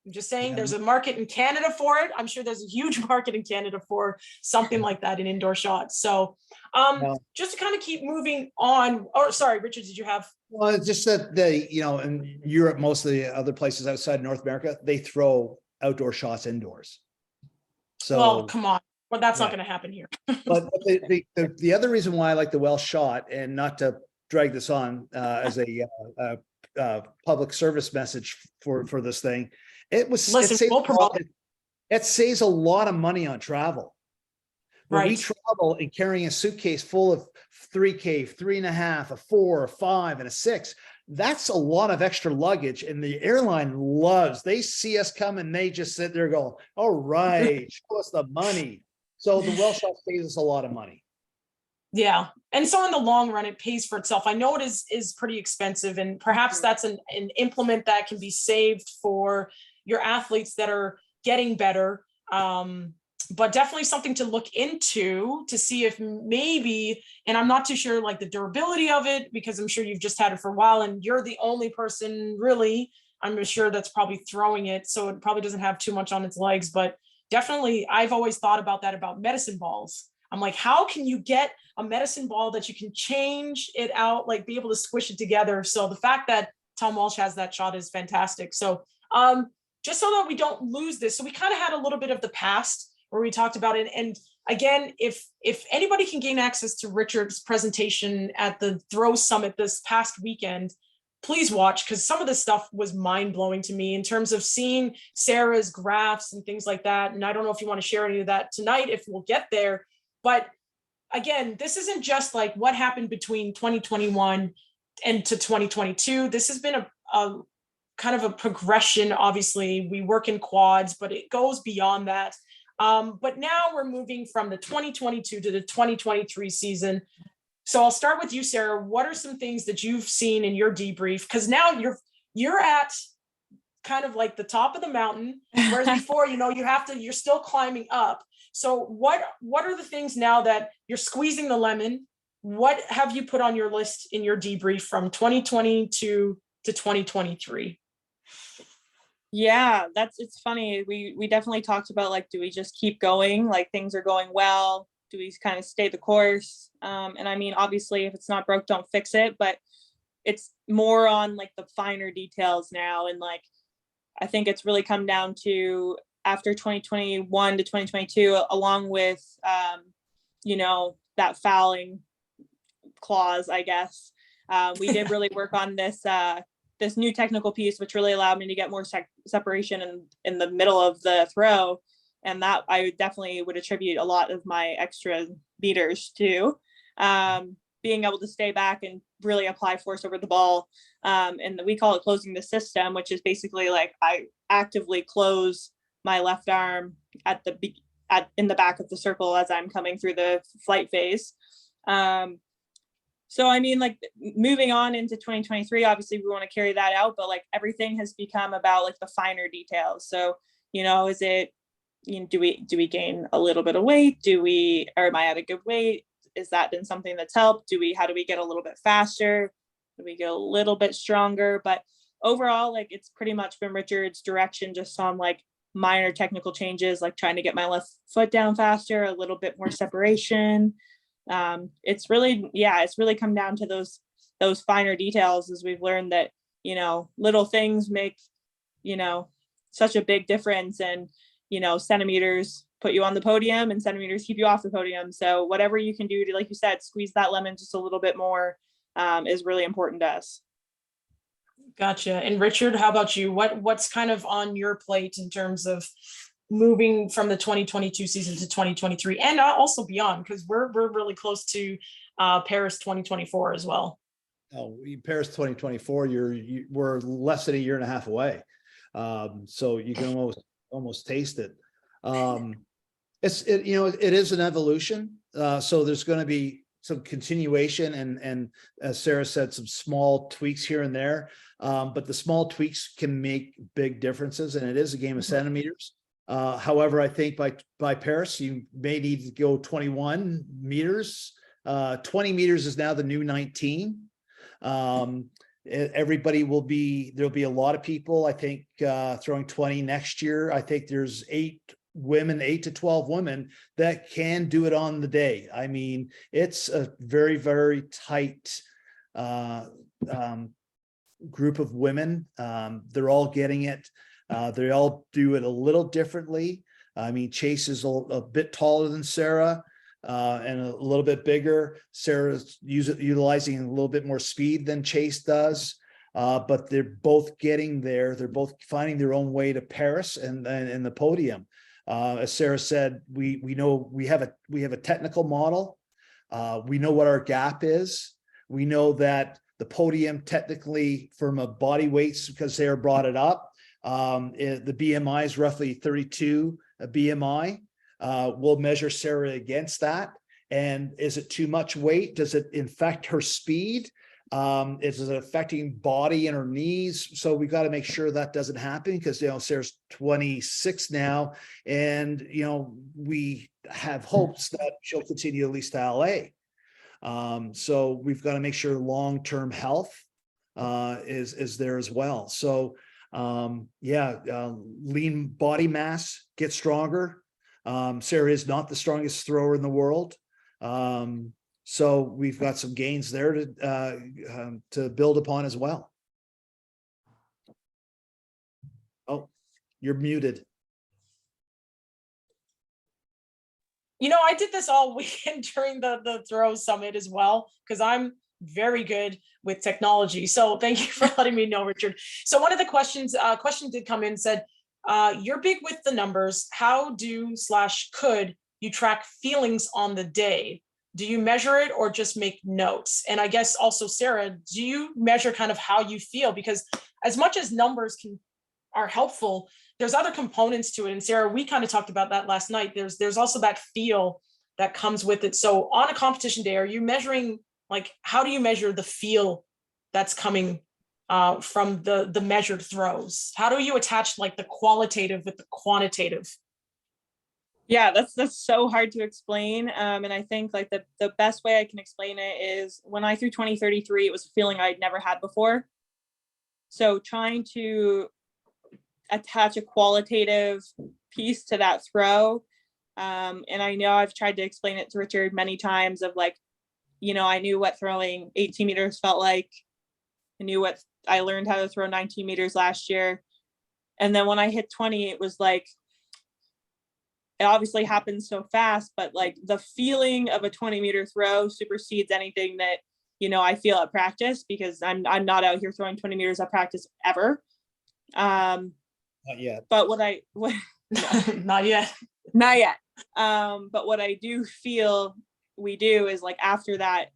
I'm just saying Yeah. there's a market in Canada for it. I'm sure there's a huge market in Canada for something like that in indoor shots. So No. just to kind of keep moving on, or sorry, Richard, did you have? Well, it's just that they, in Europe, most of the other places outside North America, they throw outdoor shots indoors. So, Well, come on. Well, that's not yeah. going to happen here. But the other reason why I like the well shot, and not to drag this on as a public service message for this thing, Listen, we'll promote it. it saves a lot of money on travel. When we Right. travel and carrying a suitcase full of 3K, 3.5, a 4, a 5, and a 6, that's a lot of extra luggage. And the airline loves, they see us come and they just sit there going, all right, show us the money. So the well shot saves us a lot of money. Yeah. And so in the long run, it pays for itself. I know it is pretty expensive, and perhaps that's an implement that can be saved for your athletes that are getting better. But definitely something to look into to see if maybe, and I'm not too sure like the durability of it, because I'm sure you've just had it for a while and you're the only person really, I'm sure, that's probably throwing it. So it probably doesn't have too much on its legs, but definitely I've always thought about that about medicine balls. I'm like, how can you get a medicine ball that you can change it out, like be able to squish it together? So the fact that Tom Walsh has that shot is fantastic. So just so that we don't lose this. So we kind of had a little bit of the past where we talked about it. And again, if anybody can gain access to Richard's presentation at the Throw Summit this past weekend, please watch, because some of this stuff was mind-blowing to me in terms of seeing Sarah's graphs and things like that. And I don't know if you want to share any of that tonight, if we'll get there. But again, this isn't just like what happened between 2021 and to 2022. This has been a kind of a progression. Obviously, we work in quads, but it goes beyond that. But now we're moving from the 2022 to the 2023 season. So I'll start with you, Sarah. What are some things that you've seen in your debrief? Because now you're at kind of like the top of the mountain, whereas before, you're still climbing up. So what are the things now that you're squeezing the lemon? What have you put on your list in your debrief from 2022 to 2023? Yeah, it's funny. We definitely talked about, like, do we just keep going? Like, things are going well. Do we kind of stay the course? And I mean, obviously, if it's not broke, don't fix it. But it's more on like the finer details now. And like, I think it's really come down to after 2021 to 2022, along with, that fouling clause, I guess. We did really work on this new technical piece, which really allowed me to get more separation in the middle of the throw. And that I definitely would attribute a lot of my extra meters to, being able to stay back and really apply force over the ball. And we call it closing the system, which is basically like I actively close my left arm in the back of the circle as I'm coming through the flight phase. So, I mean, like, moving on into 2023, obviously we want to carry that out, but like everything has become about like the finer details. So, is it, do we gain a little bit of weight? Or am I at a good weight? Is that been something that's helped? How do we get a little bit faster? Do we get a little bit stronger? But overall, like, it's pretty much been Richard's direction, just on like minor technical changes, like trying to get my left foot down faster, a little bit more separation. It's really come down to those finer details, as we've learned that, little things make, such a big difference. And, centimeters put you on the podium and centimeters keep you off the podium. So whatever you can do to, like you said, squeeze that lemon just a little bit more, is really important to us. Gotcha. And Richard, how about you? What's kind of on your plate in terms of moving from the 2022 season to 2023 and also beyond, because we're really close to Paris 2024 as well. Oh, Paris 2024, we're less than a year and a half away. So you can almost taste it. It is an evolution. So there's going to be some continuation and as Sarah said, some small tweaks here and there. But the small tweaks can make big differences, and it is a game of centimeters. However, I think by Paris, you may need to go 21 meters. 20 meters is now the new 19. everybody there'll be a lot of people, I think, throwing 20 next year. I think there's 8 to 12 women that can do it on the day. I mean, it's a very, very tight group of women. They're all getting it. They all do it a little differently. I mean, Chase is a bit taller than Sarah, and a little bit bigger. Sarah's utilizing a little bit more speed than Chase does. But they're both getting there. They're both finding their own way to Paris and the podium. As Sarah said, we know we have a technical model. We know what our gap is. We know that the podium technically from a body weights, because Sarah brought it up, the BMI is roughly 32 BMI. We'll measure Sarah against that. And is it too much weight? Does it affect her speed? Is it affecting body and her knees? So we got to make sure that doesn't happen, because Sarah's 26 now, and we have hopes that she'll continue at least to LA. So we've got to make sure long-term health is there as well. So lean body mass, get stronger. Sarah is not the strongest thrower in the world. So we've got some gains there to build upon as well. Oh, you're muted. I did this all weekend during the throw summit as well, because I'm very good with technology. So thank you for letting me know, Richard. So one of the question did come in, said, you're big with the numbers. How could you track feelings on the day? Do you measure it or just make notes? And I guess also, Sarah, do you measure kind of how you feel? Because as much as numbers are helpful, there's other components to it. And Sarah, we kind of talked about that last night. There's also that feel that comes with it. So on a competition day, are you measuring, how do you measure the feel that's coming from the measured throws? How do you attach the qualitative with the quantitative? Yeah, that's so hard to explain. And I think the best way I can explain it is when I threw 2033, it was a feeling I'd never had before. So trying to attach a qualitative piece to that throw. And I know I've tried to explain it to Richard many times of I knew what throwing 18 meters felt like. I learned how to throw 19 meters last year. And then when I hit 20, it was it obviously happens so fast, but the feeling of a 20-meter throw supersedes anything that, I feel at practice, because I'm not out here throwing 20 meters at practice ever. Not yet. But Not yet. Not yet. But what I do feel we do is after that,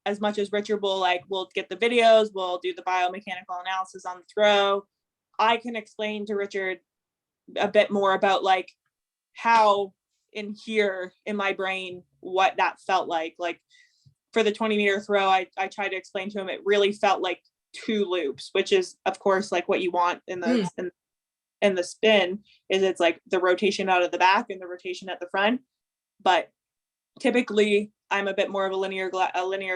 as much as Richard we'll get the videos, we'll do the biomechanical analysis on the throw. I can explain to Richard a bit more about how in here in my brain, what that felt like for the 20-meter throw, I tried to explain to him, it really felt like 2 loops, which is of course what you want in the in the spin, is it's the rotation out of the back and the rotation at the front. But typically I'm a bit more of a linear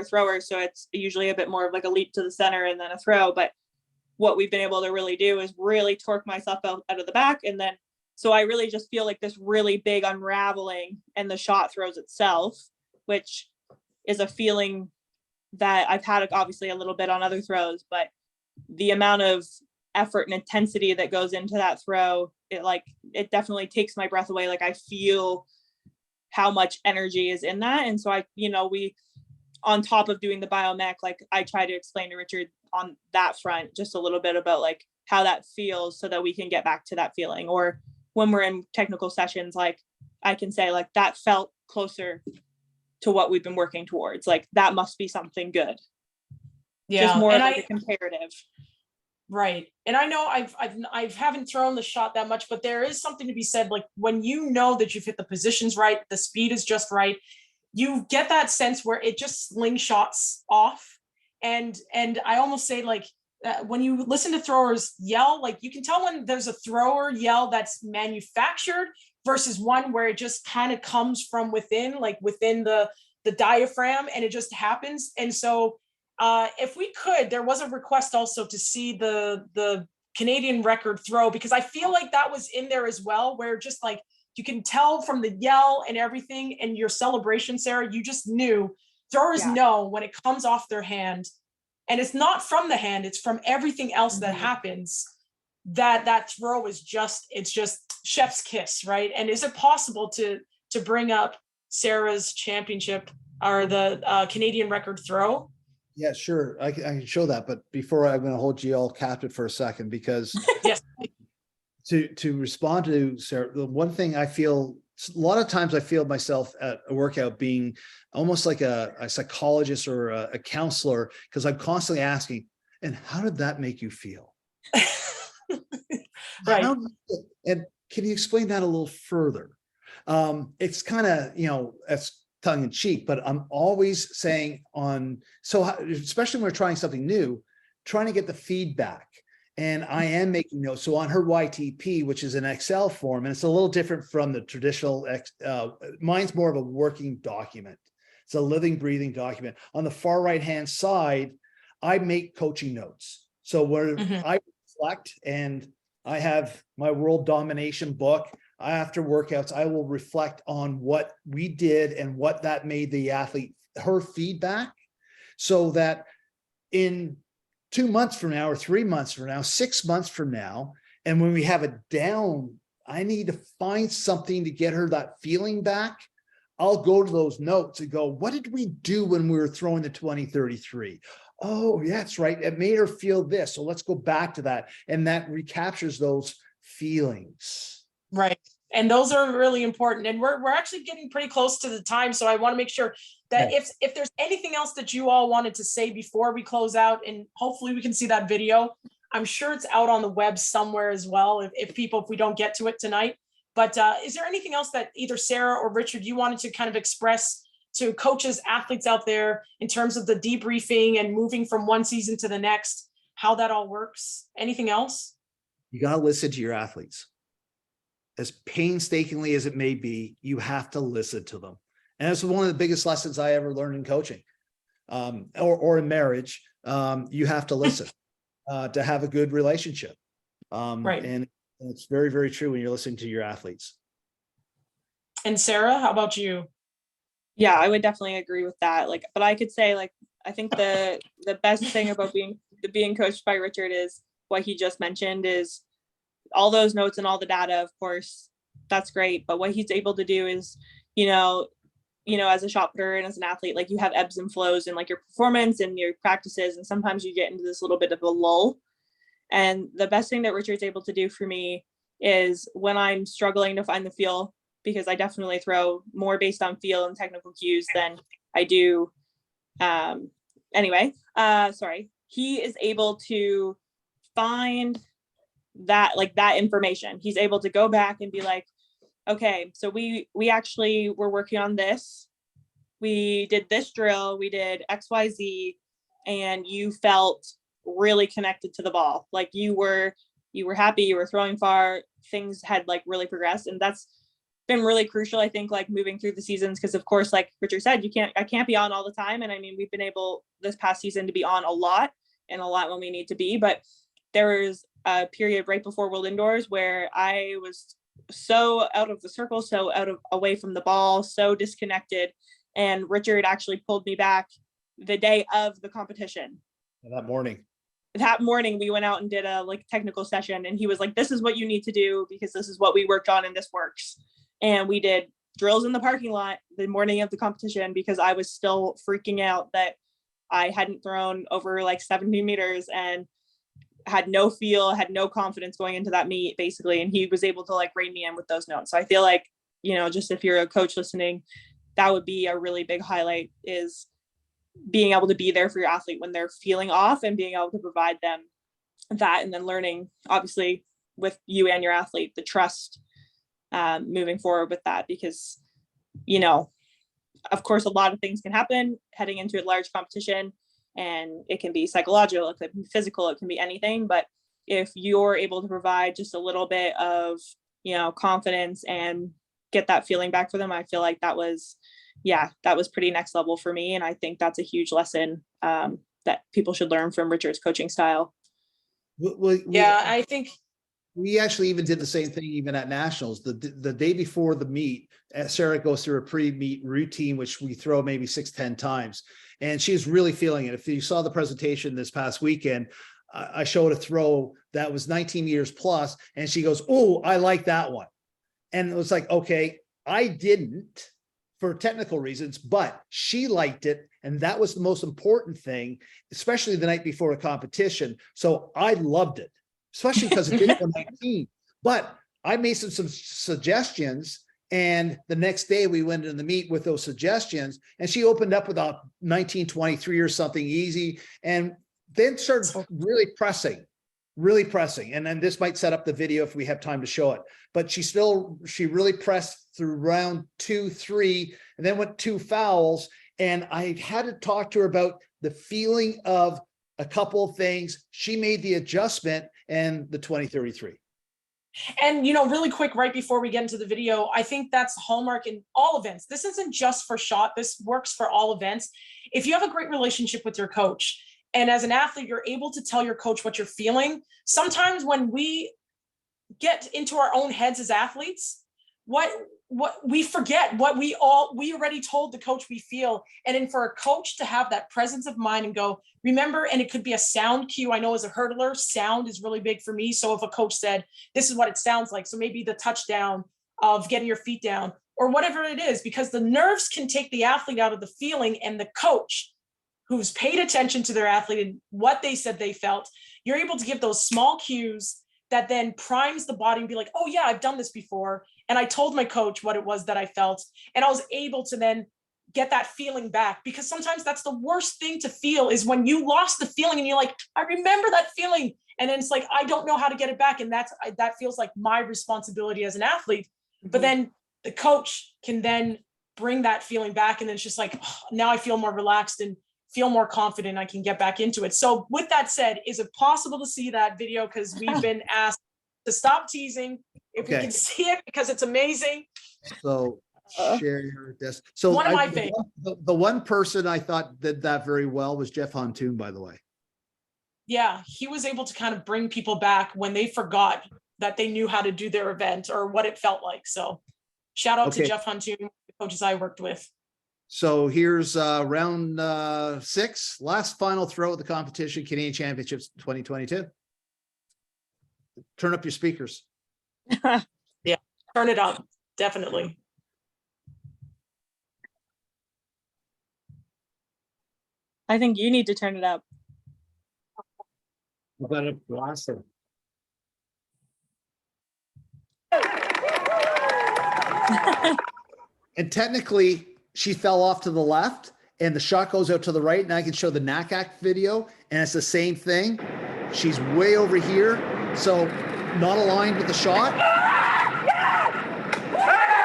thrower, so it's usually a bit more of a leap to the center and then a throw. But what we've been able to really do is really torque myself out of the back, and then so I really just feel this really big unraveling and the shot throws itself, which is a feeling that I've had obviously a little bit on other throws, but the amount of effort and intensity that goes into that throw, it definitely takes my breath away. I feel how much energy is in that. And so we, on top of doing the biomech, I try to explain to Richard on that front just a little bit about how that feels, so that we can get back to that feeling. Or when we're in technical sessions, I can say that felt closer to what we've been working towards. That must be something good. Yeah. Just more a comparative. Right. And I know I haven't thrown the shot that much, but there is something to be said. When you know that you've hit the positions right, the speed is just right, you get that sense where it just slingshots off. And I almost say when you listen to throwers yell, you can tell when there's a thrower yell that's manufactured versus one where it just kind of comes from within, within the diaphragm, and it just happens. And so If we could, there was a request also to see the Canadian record throw, because I feel like that was in there as well, where just like you can tell from the yell and everything and your celebration, Sarah, you just knew throwers know when it comes off their hand, and it's not from the hand, it's from everything else that happens, that throw is just, it's just chef's kiss, right? And is it possible to bring up Sarah's championship or the Canadian record throw? Yeah, sure. I can show that, but before, I'm going to hold you all captive for a second, because Yes. to respond to Sarah, the one thing I feel, a lot of times I feel myself at a workout being almost like a psychologist or a counselor, because I'm constantly asking, and how did that make you feel? Right. And can you explain that a little further? It's kind of, that's tongue in cheek, but I'm always saying especially when we're trying something new, trying to get the feedback. And I am making notes. So on her YTP, which is an Excel form, and it's a little different from the traditional, mine's more of a working document. It's a living, breathing document. On the far right-hand side, I make coaching notes. So where I reflect, and I have my world domination book. After workouts, I will reflect on what we did and what that made the athlete, her feedback, so that in 2 months from now, or 3 months from now, 6 months from now, and when we have it down, I need to find something to get her that feeling back. I'll go to those notes and go, what did we do when we were throwing the 2033? Oh, yeah, that's right. It made her feel this. So let's go back to that. And that recaptures those feelings. Right. And those are really important. And we're actually getting pretty close to the time. So I want to make sure that if there's anything else that you all wanted to say before we close out, and hopefully we can see that video. I'm sure it's out on the web somewhere as well, if we don't get to it tonight. But is there anything else that either Sarah or Richard, you wanted to kind of express to coaches, athletes out there in terms of the debriefing and moving from one season to the next, how that all works? Anything else? You got to listen to your athletes. As painstakingly as it may be, you have to listen to them. And that's one of the biggest lessons I ever learned in coaching, or in marriage. You have to listen to have a good relationship. Right. And it's very, very true when you're listening to your athletes. And Sarah, how about you? Yeah, I would definitely agree with that. But I could say, I think the best thing about being coached by Richard is what he just mentioned, is all those notes and all the data, of course, that's great. But what he's able to do is, as a shot putter and as an athlete, you have ebbs and flows in your performance and your practices. And sometimes you get into this little bit of a lull. And the best thing that Richard's able to do for me is when I'm struggling to find the feel, because I definitely throw more based on feel and technical cues than I do. He is able to find that that information. He's able to go back and be like, okay, so we actually were working on this. We did this drill, we did XYZ, and you felt really connected to the ball. You were happy, you were throwing far, things had really progressed. And that's been really crucial, I think, moving through the seasons, because of course, like Richard said, I can't be on all the time. And I mean, we've been able this past season to be on a lot when we need to be, but there was a period right before World Indoors where I was so out of the circle, so away from the ball, so disconnected. And Richard actually pulled me back the day of the competition. That morning we went out and did a technical session, and he was like, this is what you need to do because this is what we worked on and this works. And we did drills in the parking lot the morning of the competition because I was still freaking out that I hadn't thrown over 17 meters and had no feel, had no confidence going into that meet basically. And he was able to rein me in with those notes. So I feel just if you're a coach listening, that would be a really big highlight, is being able to be there for your athlete when they're feeling off and being able to provide them that, and then learning obviously with you and your athlete, the trust moving forward with that, because, of course, a lot of things can happen heading into a large competition, and it can be psychological, it could be physical, it can be anything. But if you're able to provide just a little bit of, confidence and get that feeling back for them, I feel like that was pretty next level for me. And I think that's a huge lesson that people should learn from Richard's coaching style. Yeah, I think we actually even did the same thing even at nationals. The day before the meet, Sarah goes through a pre-meet routine, which we throw maybe 6-10 times, and she's really feeling it. If you saw the presentation this past weekend, I showed a throw that was 19 meters plus, and she goes, "Oh, I like that one." And it was like, okay, I didn't for technical reasons, but she liked it. And that was the most important thing, especially the night before a competition. So I loved it, especially because it didn't go 19. But I made some suggestions. And the next day we went in the meet with those suggestions, and she opened up with a 1923 or something easy, and then started really pressing. And then this might set up the video if we have time to show it, but she really pressed through round 2, 3, and then went 2 fouls. And I had to talk to her about the feeling of a couple of things. She made the adjustment and the 2033. And, really quick, right before we get into the video, I think that's hallmark in all events. This isn't just for shot. This works for all events. If you have a great relationship with your coach, and as an athlete, you're able to tell your coach what you're feeling. Sometimes when we get into our own heads as athletes, what we forget what we already told the coach we feel. And then for a coach to have that presence of mind and go, remember, and it could be a sound cue. I know as a hurdler, sound is really big for me. So if a coach said, this is what it sounds like, so maybe the touchdown of getting your feet down or whatever it is, because the nerves can take the athlete out of the feeling, and the coach who's paid attention to their athlete and what they said they felt, you're able to give those small cues that then primes the body and be like, oh yeah, I've done this before. And I told my coach what it was that I felt. And I was able to then get that feeling back, because sometimes that's the worst thing to feel, is when you lost the feeling and you're like, I remember that feeling. And then it's like, I don't know how to get it back. And that feels like my responsibility as an athlete. Mm-hmm. But then the coach can then bring that feeling back. And then it's just like, oh, now I feel more relaxed and feel more confident. I can get back into it. So with that said, is it possible to see that video? Because we've been asked to stop teasing. If we can see it, because it's amazing. So share your desk. So one of my favorites. The one person I thought did that very well was Jeff Hontoon, by the way. Yeah, he was able to kind of bring people back when they forgot that they knew how to do their event or what it felt like. So shout out to Jeff Hontoon, the coaches I worked with. So here's round 6, last final throw at the competition, Canadian Championships 2022. Turn up your speakers. Yeah, turn it up, definitely. I think you need to turn it up. You got to blast it. And technically, she fell off to the left and the shot goes out to the right. And I can show the NACAC video and it's the same thing. She's way over here. So not aligned with the shot.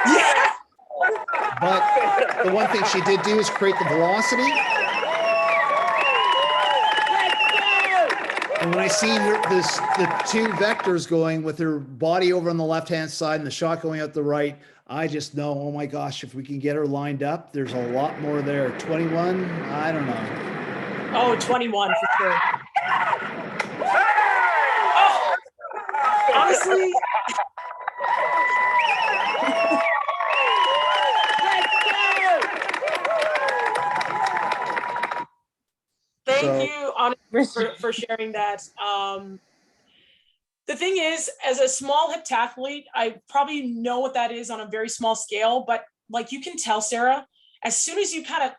Yeah. But the one thing she did do is create the velocity. And when I see the 2 vectors going with her body over on the left-hand side and the shot going out the right, I just know, oh my gosh, if we can get her lined up, there's a lot more there. 21, I don't know. Oh, 21 for sure. Oh, honestly. Thank you, honestly, for sharing that. The thing is, as a small heptathlete, I probably know what that is on a very small scale, but like you can tell, Sarah, as soon as you kind of,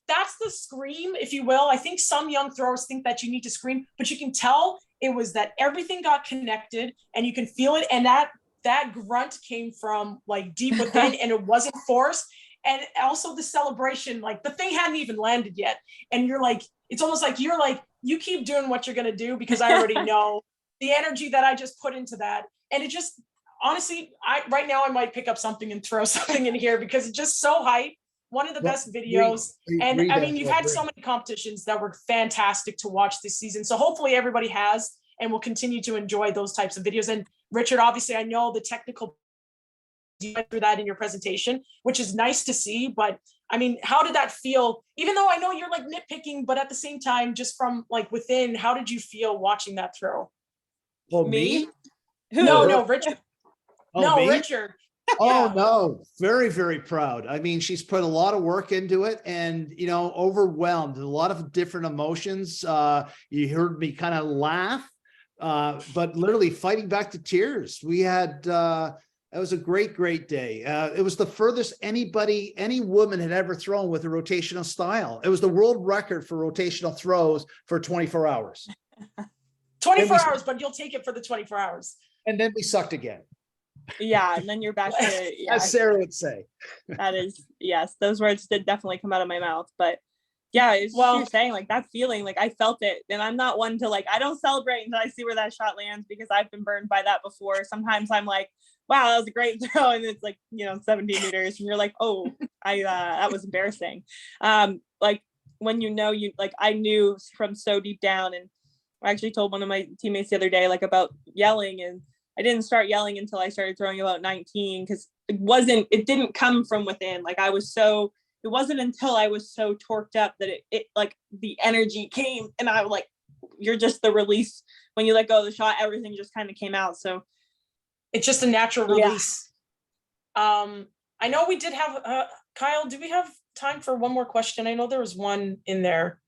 that's the scream, if you will. I think some young throwers think that you need to scream, but you can tell it was that everything got connected and you can feel it. And that grunt came from like deep within and it wasn't forced. And also the celebration, like the thing hadn't even landed yet. And you're like, it's almost like you're like, you keep doing what you're going to do because I already know the energy that I just put into that. And it just, honestly, right now I might pick up something and throw something in here because it's just so hype. One of the best videos. And I mean, you've had so many competitions that were fantastic to watch this season. So hopefully everybody has and will continue to enjoy those types of videos. And Richard, obviously, I know the technical you went through that in your presentation, which is nice to see. But I mean, how did that feel? Even though I know you're like nitpicking, but at the same time, just from like within, how did you feel watching that throw? Oh, Me? me? Who? No, Richard. Oh, No, me? Richard. Oh, Yeah. no, very, very proud. I mean, she's put a lot of work into it and, overwhelmed, a lot of different emotions. You heard me kind of laugh, but literally fighting back to tears. We had, it was a great, great day. It was the furthest any woman had ever thrown with a rotational style. It was the world record for rotational throws for 24 hours. 24 hours, but you'll take it for the 24 hours. And then we sucked again. Yeah, and then you're back to As Sarah would say. That is, yes, those words did definitely come out of my mouth. But yeah, it's Well, you're saying, like, that feeling, like, I felt it. And I'm not one to, like, I don't celebrate until I see where that shot lands, because I've been burned by that before. Sometimes I'm like, wow, that was a great throw, and it's like, 17 meters, and you're like, oh, that was embarrassing. Like, when I knew from so deep down. And I actually told one of my teammates the other day, like, about yelling, and I didn't start yelling until I started throwing about 19, because it didn't come from within. Like, it wasn't until I was so torqued up that it like the energy came, and I was like, you're just the release. When you let go of the shot, everything just kind of came out. So it's just a natural release. Yeah. I know we did have, Kyle, do we have time for one more question? I know there was one in there.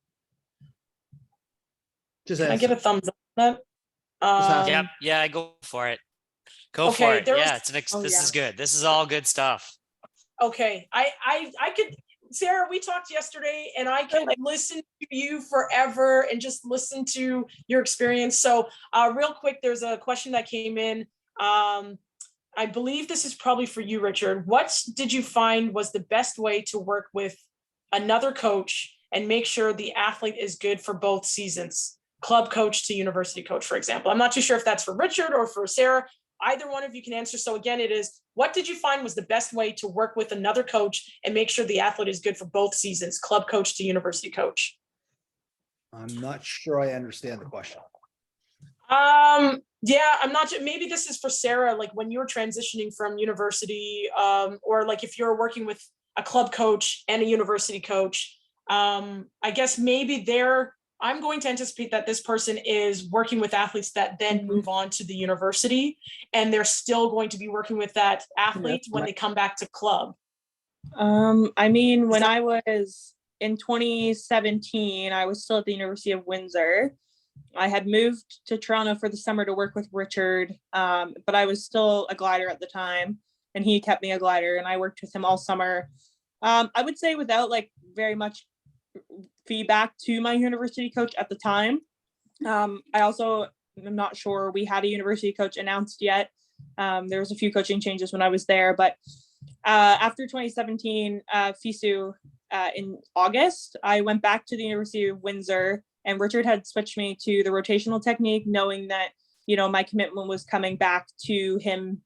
Just Can I get a thumbs up on that? Yeah, go for it. Go for it. Yeah, this is good. This is all good stuff. Okay, I could, Sarah, we talked yesterday, and I could listen to you forever and just listen to your experience. So real quick, there's a question that came in. I believe this is probably for you, Richard. What did you find was the best way to work with another coach and make sure the athlete is good for both seasons? Club coach to university coach, for example. I'm not too sure if that's for Richard or for Sarah. Either one of you can answer. So again, it is, what did you find was the best way to work with another coach and make sure the athlete is good for both seasons? Club coach to university coach. I'm not sure I understand the question. Yeah, I'm not sure. Maybe this is for Sarah, like when you're transitioning from university, or like if you're working with a club coach and a university coach, I guess maybe I'm going to anticipate that this person is working with athletes that then move on to the university, and they're still going to be working with that athlete when they come back to club. I mean, when I was in 2017, I was still at the University of Windsor. I had moved to Toronto for the summer to work with Richard, but I was still a glider at the time, and he kept me a glider, and I worked with him all summer. I would say without like very much feedback to my university coach at the time. I also am not sure we had a university coach announced yet. There was a few coaching changes when I was there, but after 2017 FISU in August, I went back to the University of Windsor, and Richard had switched me to the rotational technique, knowing that, my commitment was coming back to him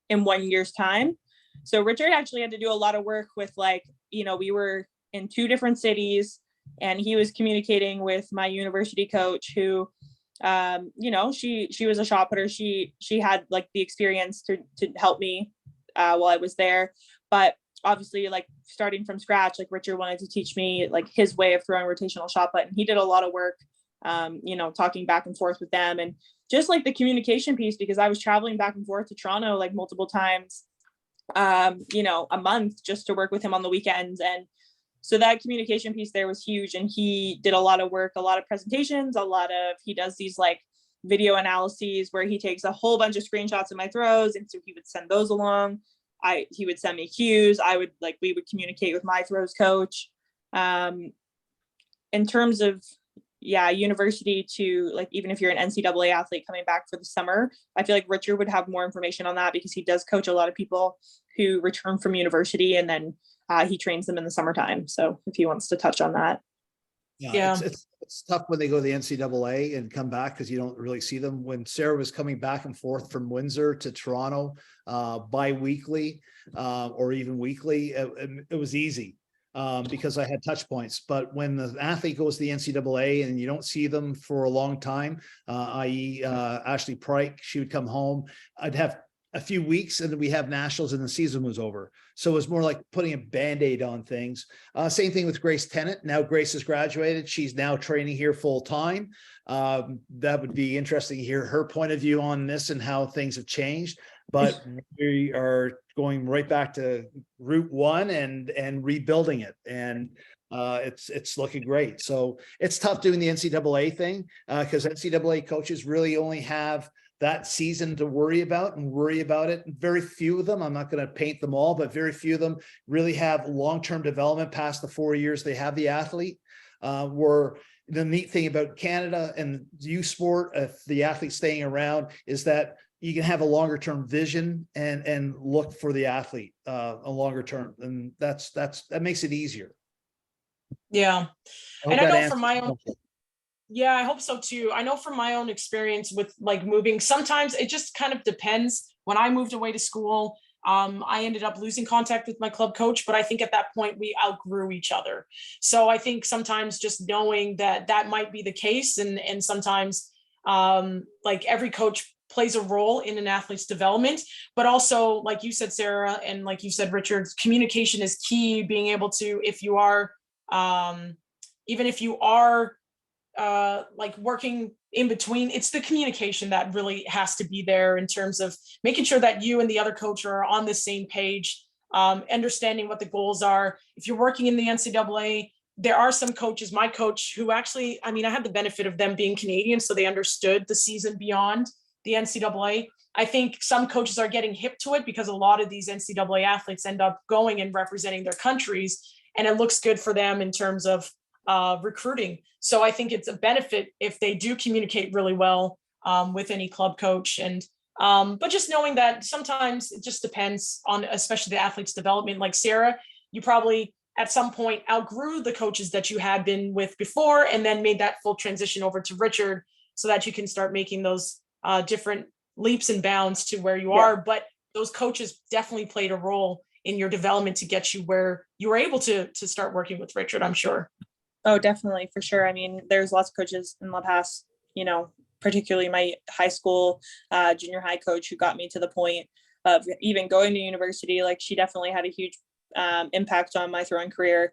in 1 year's time. So Richard actually had to do a lot of work with we were in 2 different cities, and he was communicating with my university coach who, she was a shot putter. She had like the experience to help me while I was there. But obviously, like starting from scratch, like Richard wanted to teach me like his way of throwing rotational shot put. And he did a lot of work, talking back and forth with them, and just like the communication piece, because I was traveling back and forth to Toronto like multiple times, a month just to work with him on the weekends. And so that communication piece there was huge. And he did a lot of work, a lot of presentations, he does these like video analyses where he takes a whole bunch of screenshots of my throws. And so he would send those along. He would send me cues. We would communicate with my throws coach. In terms of, university to like, even if you're an NCAA athlete coming back for the summer, I feel like Richard would have more information on that, because he does coach a lot of people who return from university, and then he trains them in the summertime. So if he wants to touch on that. Yeah. It's tough when they go to the NCAA and come back, because you don't really see them. When Sarah was coming back and forth from Windsor to Toronto bi-weekly or even weekly, it was easy because I had touch points. But when the athlete goes to the NCAA and you don't see them for a long time, i.e. Ashley Pryke, she would come home. I'd a few weeks and then we have nationals and the season was over. So it was more like putting a Band-Aid on things. Same thing with Grace Tennant. Now Grace has graduated. She's now training here full time. That would be interesting to hear her point of view on this and how things have changed. But we are going right back to route one and rebuilding it. And it's looking great. So it's tough doing the NCAA thing because NCAA coaches really only have that season to worry about it. Very few of them, I'm not going to paint them all, but very few of them really have long-term development past the 4 years they have the athlete. Where the neat thing about Canada and youth sport, if the athlete's staying around, is that you can have a longer term vision and look for the athlete a longer term. And that makes it easier. Yeah. I And I know from my own, yeah, I hope so too. I know from my own experience with like moving, sometimes it just kind of depends. When I moved away to school, I ended up losing contact with my club coach, but I think at that point we outgrew each other. So I think sometimes just knowing that that might be the case, and sometimes like every coach plays a role in an athlete's development, but also like you said, Sarah, and like you said, Richard, communication is key. Being able to, if you are, even if you are like working in between, it's the communication that really has to be there in terms of making sure that you and the other coach are on the same page, understanding what the goals are. If you're working in the NCAA, there are some coaches, my coach, who actually, I mean, I had the benefit of them being Canadian, so they understood the season beyond the NCAA. I think some coaches are getting hip to it because a lot of these NCAA athletes end up going and representing their countries, and it looks good for them in terms of recruiting. So I think it's a benefit if they do communicate really well with any club coach. And but just knowing that sometimes it just depends on, especially the athlete's development. Like Sarah, you probably at some point outgrew the coaches that you had been with before, and then made that full transition over to Richard so that you can start making those different leaps and bounds to where you are. But those coaches definitely played a role in your development to get you where you were able to start working with Richard, I'm sure. Oh, definitely, for sure. I mean, there's lots of coaches in the past, you know, particularly my high school, junior high coach who got me to the point of even going to university. Like, she definitely had a huge impact on my throwing career.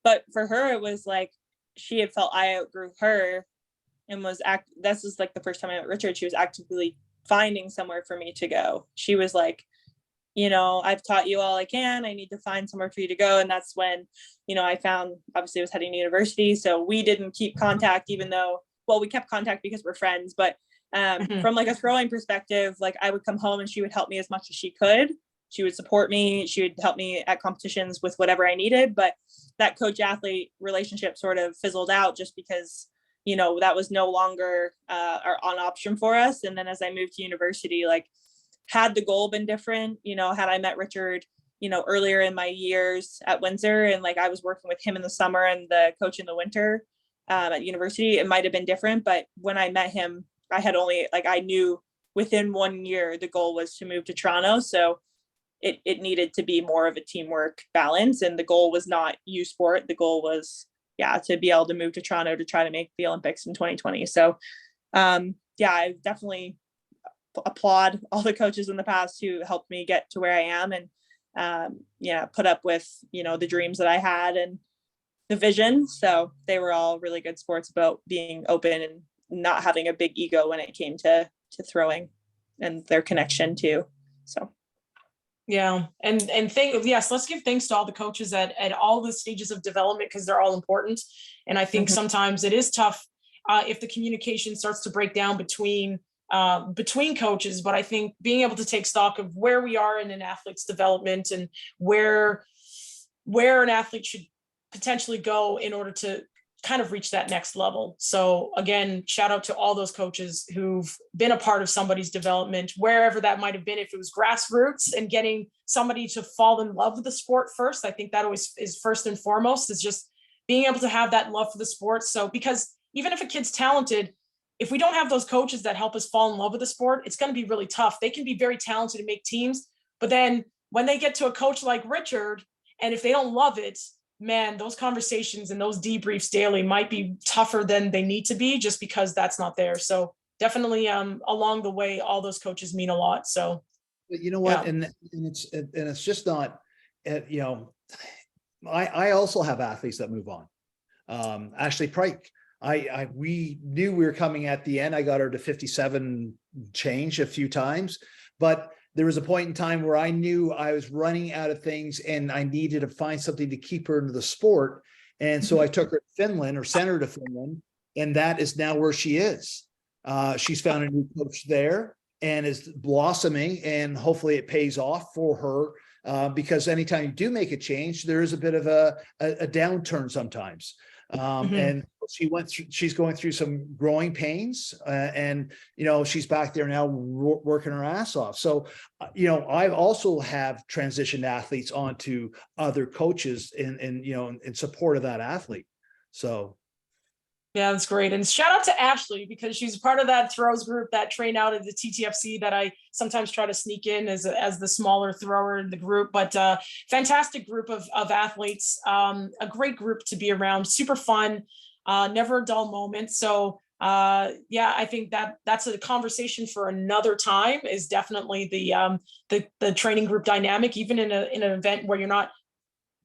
But for her, it was like she had felt I outgrew her and this is like the first time I met Richard. She was actively finding somewhere for me to go. She was like, you know, I've taught you all I can. I need to find somewhere for you to go. And that's when, you know, I found, obviously I was heading to university. So we didn't keep contact, even though, well, we kept contact because we're friends. But from like a throwing perspective, like I would come home and she would help me as much as she could. She would support me. She would help me at competitions with whatever I needed. But that coach athlete relationship sort of fizzled out just because, you know, that was no longer an option for us. And then as I moved to university, like, had the goal been different, you know, had I met Richard, you know, earlier in my years at Windsor, and like I was working with him in the summer and the coach in the winter at university, it might have been different. But when I met him, I had only, like, I knew within 1 year the goal was to move to Toronto. So it needed to be more of a teamwork balance. And the goal was not U Sport. The goal was, to be able to move to Toronto to try to make the Olympics in 2020. So I definitely applaud all the coaches in the past who helped me get to where I am, and put up with, you know, the dreams that I had and the vision. So they were all really good sports about being open and not having a big ego when it came to throwing, and their connection too. So yeah, and let's give thanks to all the coaches at all the stages of development, because they're all important. And I think sometimes it is tough if the communication starts to break down between coaches. But I think being able to take stock of where we are in an athlete's development and where an athlete should potentially go in order to kind of reach that next level. So again, shout out to all those coaches who've been a part of somebody's development, wherever that might have been. If it was grassroots and getting somebody to fall in love with the sport first, I think that always is first and foremost, is just being able to have that love for the sport. So, because even if a kid's talented, if we don't have those coaches that help us fall in love with the sport, it's going to be really tough. They can be very talented and make teams, but then when they get to a coach like Richard, and if they don't love it, man, those conversations and those debriefs daily might be tougher than they need to be, just because that's not there. So definitely along the way, all those coaches mean a lot. So But you know what? Yeah. And it's just not, you know, I also have athletes that move on. Ashley Pike, we knew we were coming at the end. I got her to 57 change a few times, but there was a point in time where I knew I was running out of things and I needed to find something to keep her into the sport. And so I took her to Finland, or sent her to Finland, and that is now where she is. She's found a new coach there and is blossoming, and hopefully it pays off for her, because anytime you do make a change, there is a bit of a downturn sometimes. And she's going through some growing pains, and, you know, she's back there now working her ass off. So, you know, I've also have transitioned athletes onto other coaches you know, in support of that athlete. So. Yeah, that's great. And shout out to Ashley, because she's part of that throws group that train out at the TTFC that I sometimes try to sneak in as the smaller thrower in the group. But fantastic group of athletes, a great group to be around, super fun, never a dull moment. So yeah, I think that's a conversation for another time, is definitely the training group dynamic, even in an event where you're not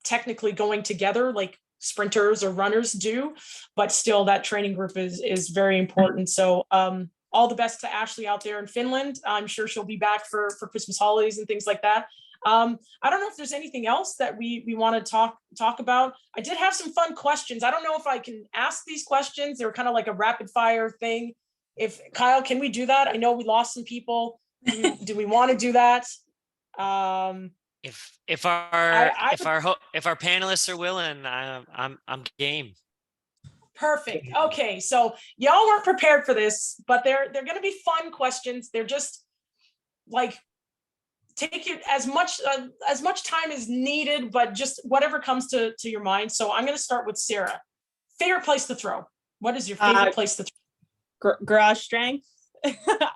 technically going together like sprinters or runners do, but still that training group is very important. So all the best to Ashley out there in Finland. I'm sure she'll be back for Christmas holidays and things like that. I don't know if there's anything else that we want to talk about. I did have some fun questions. I don't know if I can ask these questions. They were kind of like a rapid fire thing. If Kyle, can we do that? I know we lost some people. Do we want to do that? If our panelists are willing, I'm game. Perfect. Okay, so y'all weren't prepared for this, but they're going to be fun questions. They're just like, take it as much time as needed, but just whatever comes to your mind. So I'm going to start with Sarah. Favorite place to throw? What is your favorite place to throw? Garage Strength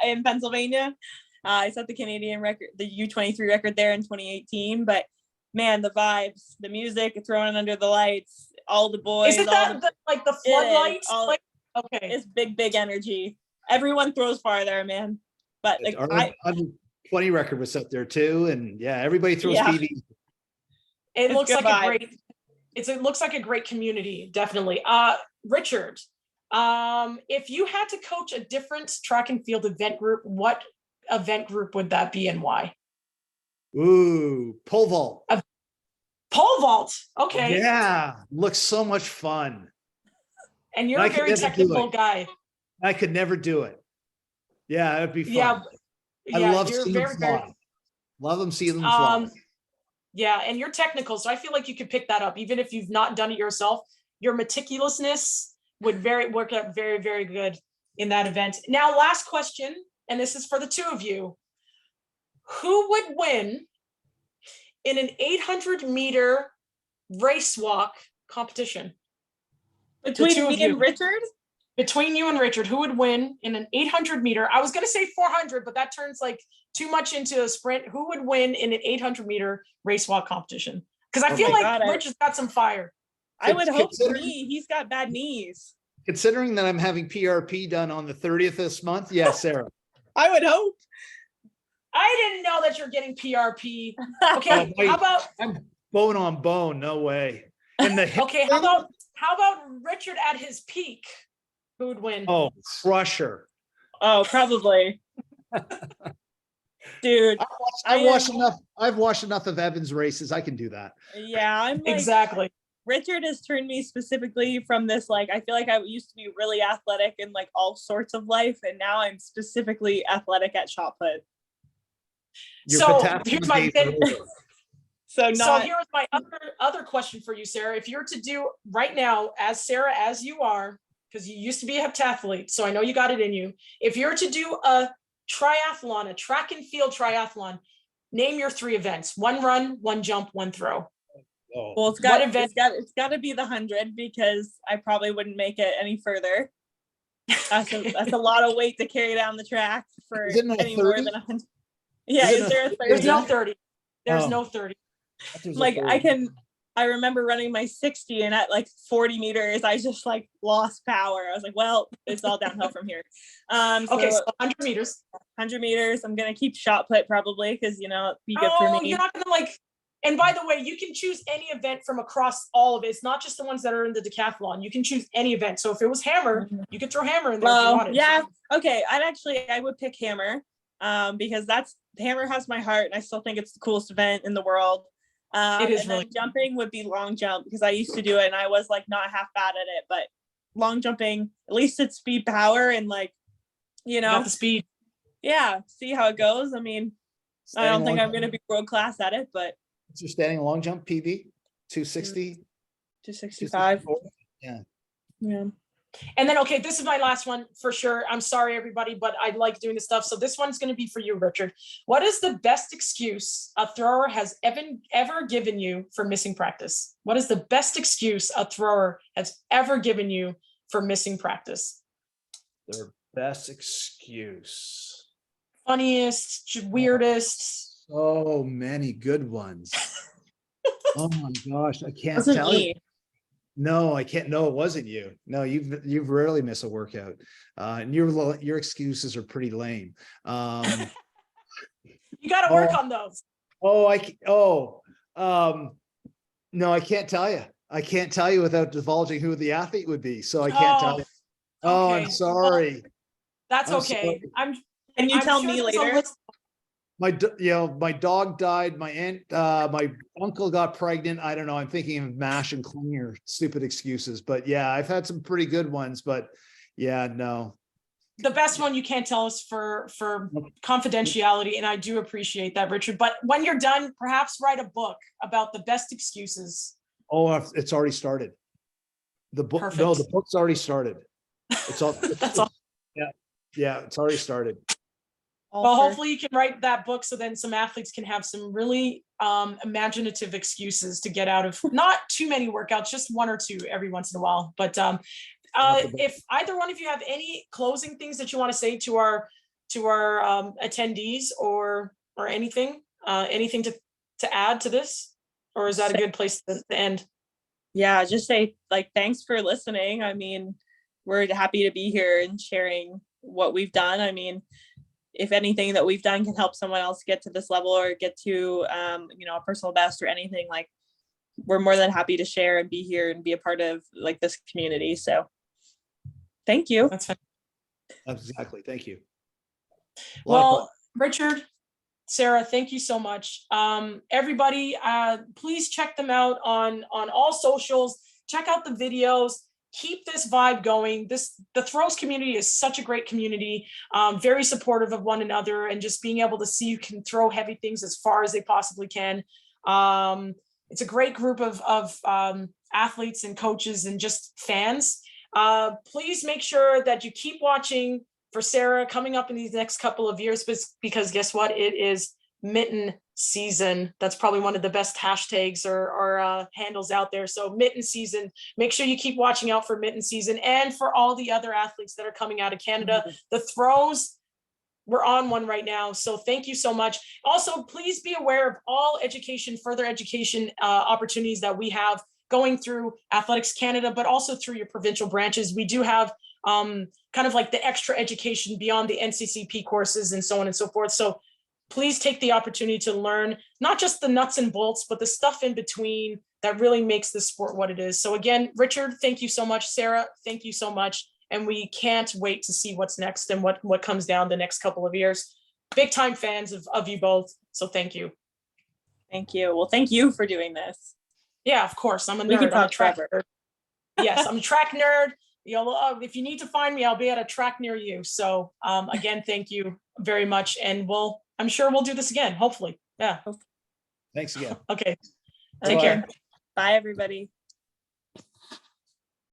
in Pennsylvania. I set the Canadian record, the U23 record there in 2018. But man, the vibes, the music, throwing under the lights, all the boys. Is it like the floodlights? Okay, it's big energy. Everyone throws farther, man. But like our 20 record was set there too, and yeah, everybody throws PB. It looks like it looks like a great community, definitely. Richard, if you had to coach a different track and field event group, what event group would that be and why? Ooh, pole vault. Pole vault. Okay. Yeah, looks so much fun. And you're a very technical guy. I could never do it. Yeah, it'd be fun. Yeah, I love seeing them fly. Love them seeing them fly. Yeah, and you're technical, so I feel like you could pick that up, even if you've not done it yourself. Your meticulousness would work out very, very good in that event. Now, last question, and this is for the two of you. Who would win in an 800-meter race walk competition? Between me and Richard? Between you and Richard, who would win in an 800-meter? I was going to say 400, but that turns like too much into a sprint. Who would win in an 800-meter race walk competition? Because I feel like Richard's got some fire. I would hope for me. He's got bad knees. Considering that I'm having PRP done on the 30th this month, yes, Sarah. I would hope. I didn't know that you're getting PRP. Okay, how about I'm bone on bone? No way. And okay, how about Richard at his peak? Who would win? Oh, crusher. Oh, probably. Dude, I've watched enough of Evan's races. I can do that. Yeah, I'm like, exactly. Richard has turned me specifically from this, like, I feel like I used to be really athletic in like all sorts of life, and now I'm specifically athletic at shot put. So here's my here's my other question for you, Sarah. If you're to do right now, as Sarah, as you are, because you used to be a heptathlete, so I know you got it in you. If you're to do a triathlon, a track and field triathlon, name your 3 events: 1 run, 1 jump, 1 throw. Oh. Well, it's got to be the 100, because I probably wouldn't make it any further. That's a lot of weight to carry down the track for any more than 100. Yeah, is there a 30? There's no 30. There's no 30. Like, I can I remember running my 60 and at like 40 meters, I just like lost power. I was like, well, it's all downhill from here. Okay, so 100 meters. 100 meters. I'm going to keep shot put probably because, you know, it'd be good for me. You're not going to like, and by the way, you can choose any event from across all of it. It's not just the ones that are in the decathlon. You can choose any event. So if it was hammer, you could throw hammer in there if you wanted. Yeah. Okay. I would pick hammer because hammer has my heart and I still think it's the coolest event in the world. It is really jumping would be long jump because I used to do it and I was like not half bad at it, but long jumping, at least it's speed power and like, you know, got the speed. Yeah. See how it goes. I mean, I don't think I'm going to be world class at it, but It's your standing long jump PB 260, 265. Yeah. Yeah. And then, okay, this is my last one for sure. I'm sorry, everybody, but I like doing this stuff. So this one's going to be for you, Richard. What is the best excuse a thrower has ever given you for missing practice? What is the best excuse a thrower has ever given you for missing practice? Their best excuse. Funniest, weirdest. So many good ones. Oh my gosh, I can't Wasn't tell me. you. No, I can't. No, it wasn't you. No, you've rarely missed a workout. And your excuses are pretty lame. You got to work on those. No, I can't tell you. I can't tell you without divulging who the athlete would be. So I can't tell you. Oh, okay. I'm sorry. Well, that's I'm okay. sorry. Can you tell me later? My dog died. My aunt, my uncle got pregnant. I don't know. I'm thinking of mash and clean or stupid excuses, but yeah, I've had some pretty good ones, but yeah, no. The best one you can't tell us for confidentiality, and I do appreciate that, Richard. But when you're done, perhaps write a book about the best excuses. Oh, it's already started. The book, Perfect. no, the book's already started. It's all. That's all. Yeah, it's already started. Well, hopefully you can write that book so then some athletes can have some really imaginative excuses to get out of not too many workouts, just one or two every once in a while. But if either one of you have any closing things that you want to say to our attendees or anything to add to this, or is that a good place to end? Yeah, just say like, thanks for listening. I mean, we're happy to be here and sharing what we've done. I mean, if anything that we've done can help someone else get to this level or get to, a personal best or anything, like we're more than happy to share and be here and be a part of like this community. So thank you. That's fine. Exactly. Thank you. Well, Richard, Sarah, thank you so much. Everybody, please check them out on all socials. Check out the videos. Keep this vibe going. The throws community is such a great community, very supportive of one another, and just being able to see you can throw heavy things as far as they possibly can. It's a great group of athletes and coaches and just fans. Please make sure that you keep watching for Sarah coming up in these next couple of years, because guess what? It is Mitton season. That's probably one of the best hashtags or handles out there. So Mitton season, make sure you keep watching out for Mitton season and for all the other athletes that are coming out of Canada. The throws, we're on one right now. So thank you so much. Also, please be aware of all further education opportunities that we have going through Athletics Canada, but also through your provincial branches. We do have kind of like the extra education beyond the NCCP courses and so on and so forth. So please take the opportunity to learn not just the nuts and bolts, but the stuff in between that really makes this sport what it is. So again, Richard, thank you so much. Sarah, thank you so much. And we can't wait to see what's next and what comes down the next couple of years. Big time fans of you both. So thank you. Thank you. Well, thank you for doing this. Yeah, of course. I'm a We can nerd. I'm a talk track forever. nerd. Yes, I'm a track nerd. If you need to find me, I'll be at a track near you. So again, thank you very much. And I'm sure we'll do this again, hopefully. Yeah. Thanks again. Okay. Take care. Bye, everybody.